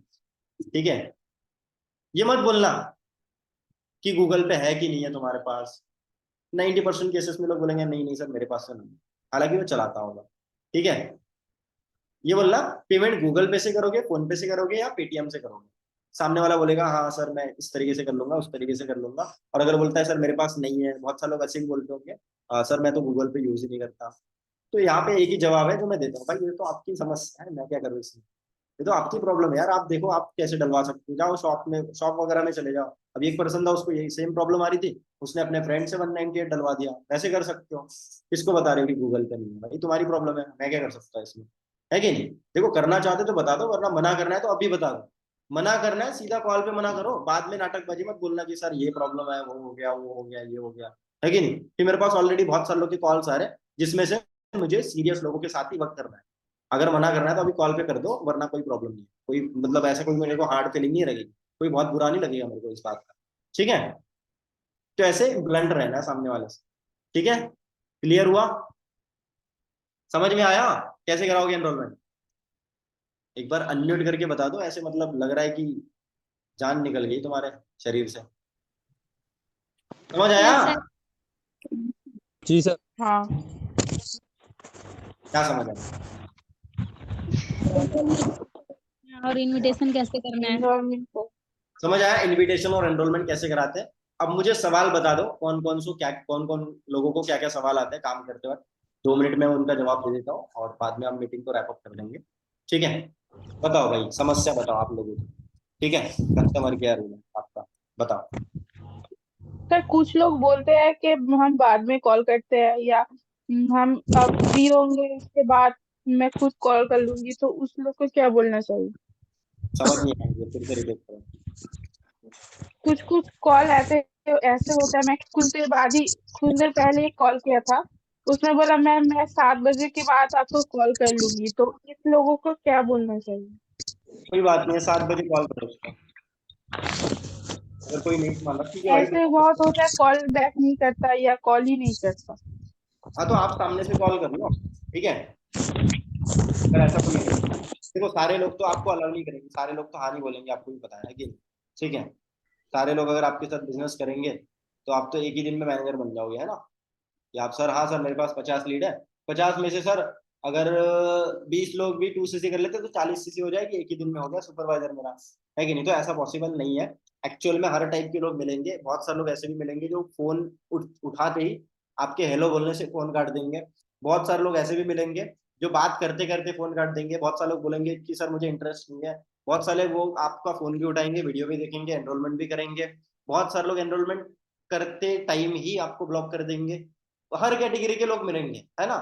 ठीक है, ये मत बोलना कि गूगल पे है कि नहीं है तुम्हारे पास। 90% केसेस में लोग बोलेंगे नहीं नहीं सर मेरे पास तो नहीं है, हालांकि वो चलाता होगा। ठीक है, ये बोलना पेमेंट गूगल पे से करोगे, फोन पे से करोगे, या पेटीएम से करोगे। सामने वाला बोलेगा हाँ सर मैं इस तरीके से कर लूंगा, उस तरीके से कर लूंगा। और अगर बोलता है सर मेरे पास नहीं है, बहुत सारे लोग ऐसे ही बोलते होंगे, सर मैं तो गूगल पे यूज ही नहीं करता। तो यहाँ पे एक ही जवाब है जो मैं देता हूँ, भाई ये तो आपकी समस्या है, मैं क्या करूँ इसमें। ये तो आपकी प्रॉब्लम है यार, आप देखो आप कैसे डलवा सकते हो, जाओ शॉप में, शॉप वगैरह में चले जाओ। अब एक पर्सन था, उसको यही सेम प्रॉब्लम आ रही थी, उसने अपने फ्रेंड से 198 डलवा दिया, वैसे कर सकते हो। किसको बता रहे हो कि गूगल पे नहीं है? भाई तुम्हारी प्रॉब्लम है, मैं क्या कर सकता है इसमें, है कि नहीं। देखो करना चाहते तो बता दो, वरना मना करना है तो अभी बता दो। मना करना है सीधा कॉल पे मना करो, बाद में नाटकबाजी मत बोलना कि सर ये प्रॉब्लम है, वो हो गया, वो हो गया, ये हो गया, है कि नहीं। कि मेरे पास ऑलरेडी बहुत सारे लोग के कॉल्स आ रहे हैं, जिसमें से मुझे सीरियस लोगों के साथ ही वर्क करना है। अगर मना करना है तो अभी कॉल पे कर दो, वरना कोई प्रॉब्लम नहीं है, कोई मतलब ऐसा कोई मेरे को हार्ड फीलिंग नहीं रहेगी, कोई बहुत बुरा नहीं लगेगा मेरे को इस बात का। ठीक है, तो ऐसे ब्लंट रहना है सामने वाले से। ठीक है, क्लियर हुआ? समझ में आया कैसे कराओगे एनरोलमेंट? एक बार अनम्यूट करके बता दो, ऐसे मतलब लग रहा है कि जान निकल गई तुम्हारे शरीर से। समझ आया? Yes sir. जी सर। हाँ क्या समझ आया? और इनविटेशन कैसे करना है? एनरोलमेंट को समझ आया इनविटेशन और एनरोलमेंट कैसे कराते हैं? अब मुझे सवाल बता दो, कौन कौन लोगों को क्या क्या सवाल आते हैं काम करते वक्त। 2 मिनट में उनका जवाब दे देता हूँ, और बाद में हम मीटिंग को रैप अप कर लेंगे। ठीक है, बताओ भाई, समस्या बताओ आप लोगों की। ठीक है, कस्टमर केयर रूम आपका, बताओ। सर कुछ लोग बोलते हैं कि हम बाद में कॉल करते हैं, या हम अब फ्री होंगे इसके बाद मैं खुद कॉल कर लूंगी, तो उस लोग को क्या बोलना चाहिए? समझ नहीं आएंगे, फिर से रिपीट करो। कुछ कुछ कॉल ऐसे ऐसे होता है, मैं कुछ देर पहले एक कॉल किया था, उसमें बोला मैं 7 बजे के बाद आपको कॉल कर लूंगी, तो इस लोगों को क्या बोलना चाहिए? कोई बात नहीं है, 7 बजे कॉल करो उसको, अगर कोई नहीं मान रहा ठीक है भाई। ऐसे बहुत होता है, कॉल बैक नहीं करता या कॉल ही नहीं करता। हाँ तो आप सामने से कॉल कर लो, ठीक है, अगर ऐसा कोई है। देखो सारे लोग तो आपको अलाउ नहीं करेंगे, सारे लोग तो हाँ नहीं बोलेंगे, आपको भी पता है कि नहीं? ठीक है, सारे लोग अगर आपके साथ बिजनेस करेंगे तो आप तो एक ही दिन में मैनेजर बन जाओगे, है ना? कि आप सर, हाँ सर मेरे पास 50 लीड है, 50 में से सर अगर 20 लोग भी 2cc कर लेते तो 40cc हो जाएगी, एक ही दिन में हो गया सुपरवाइजर मेरा, है कि नहीं? तो ऐसा पॉसिबल नहीं है। एक्चुअल में हर टाइप के लोग मिलेंगे, बहुत सारे लोग ऐसे भी मिलेंगे जो फोन उठाते ही आपके हेलो बोलने से फोन काट देंगे, बहुत सारे लोग ऐसे भी मिलेंगे जो बात करते करते फोन काट देंगे, बहुत सारे लोग बोलेंगे कि सर मुझे इंटरेस्ट नहीं है, बहुत सारे वो आपका फोन भी उठाएंगे, वीडियो भी देखेंगे, एनरोलमेंट भी करेंगे, बहुत सारे लोग एनरोलमेंट करते टाइम ही आपको ब्लॉक कर देंगे। तो हर कैटेगरी के लोग मिलेंगे, है ना?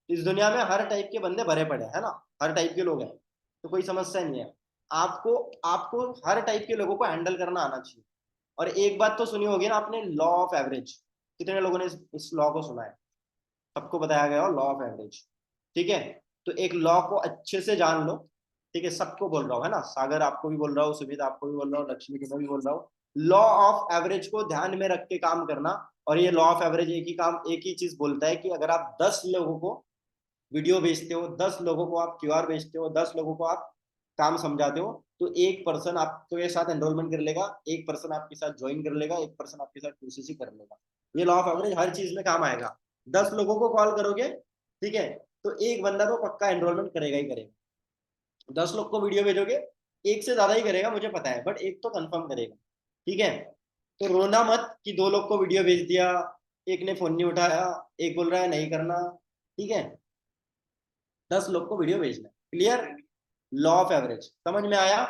इस दुनिया में हर टाइप के बंदे भरे पड़े है ना, हर टाइप के लोग हैं, तो कोई समस्या नहीं है। आपको आपको हर टाइप के लोगों को हैंडल करना आना चाहिए। और एक बात तो सुनी होगी ना आपने, लॉ ऑफ एवरेज, कितने लोगों ने इस लॉ को सुना है? सबको बताया गया हो लॉ ऑफ एवरेज, ठीक है? तो एक लॉ को अच्छे से जान लो, ठीक है, सबको बोल रहा हूँ, है ना, सागर आपको भी बोल रहा हूँ, सुमित आपको भी बोल रहा हूँ, लक्ष्मी को भी बोल रहा हूँ, लॉ ऑफ एवरेज को ध्यान में रख के काम करना। और ये लॉ ऑफ एवरेज एक ही चीज बोलता है कि अगर आप 10 लोगों को वीडियो भेजते हो, 10 लोगों को आप क्यूआर भेजते हो, 10 लोगों को आप काम समझाते हो, तो एक पर्सन आपके साथ एनरोलमेंट कर लेगा, एक पर्सन आपके साथ ज्वाइन कर लेगा, एक पर्सन आपके साथ 2cc कर लेगा। ये लॉ ऑफ एवरेज हर चीज में काम आएगा। 10 लोगों को कॉल करोगे, ठीक है, तो एक बंदा तो पक्का एनरोलमेंट करेगा ही करेगा। 10 लोग को वीडियो भेजोगे, एक से ज्यादा ही करेगा मुझे पता है, बट एक तो कंफर्म करेगा, ठीक है? तो रोना मत कि 2 लोग को वीडियो भेज दिया, एक ने फोन नहीं उठाया, एक बोल रहा है नहीं करना, ठीक है? 10 लोग को वीडियो भेजना, क्लियर? लॉ ऑफ एवरेज समझ में आया?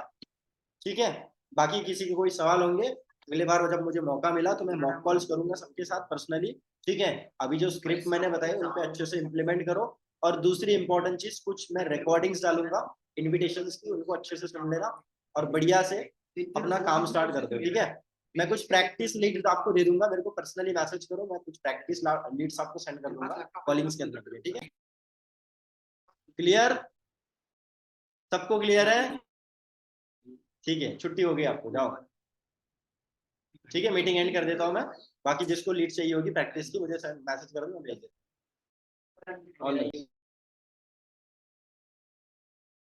ठीक है, बाकी किसी के कोई सवाल होंगे, अगले बार जब मुझे मौका मिला तो मैं मॉक कॉल्स करूंगा सबके साथ पर्सनली, ठीक है? अभी जो स्क्रिप्ट मैंने बताई उन पे अच्छे से इंप्लीमेंट करो। और दूसरी इंपॉर्टेंट चीज, कुछ मैं रिकॉर्डिंग्स डालूंगा इन्विटेशंस की, उनको अच्छे से सुन लेना और बढ़िया से अपना काम स्टार्ट कर दो, ठीक है? मैं कुछ प्रैक्टिस लीड आपको दे दूंगा, मेरे को पर्सनली मैसेज करो, मैं कुछ प्रैक्टिस लीड्स आपको सेंड कर दूंगा कॉलिंग्स के अंदर, ठीक है? क्लियर? सबको क्लियर है? ठीक है, छुट्टी हो गई आपको, जाओ। ठीक है, मीटिंग एंड कर देता हूँ मैं। बाकी जिसको लीड चाहिए होगी प्रैक्टिस की मुझे मैसेज कर दो, मैं भेज देता हूँ।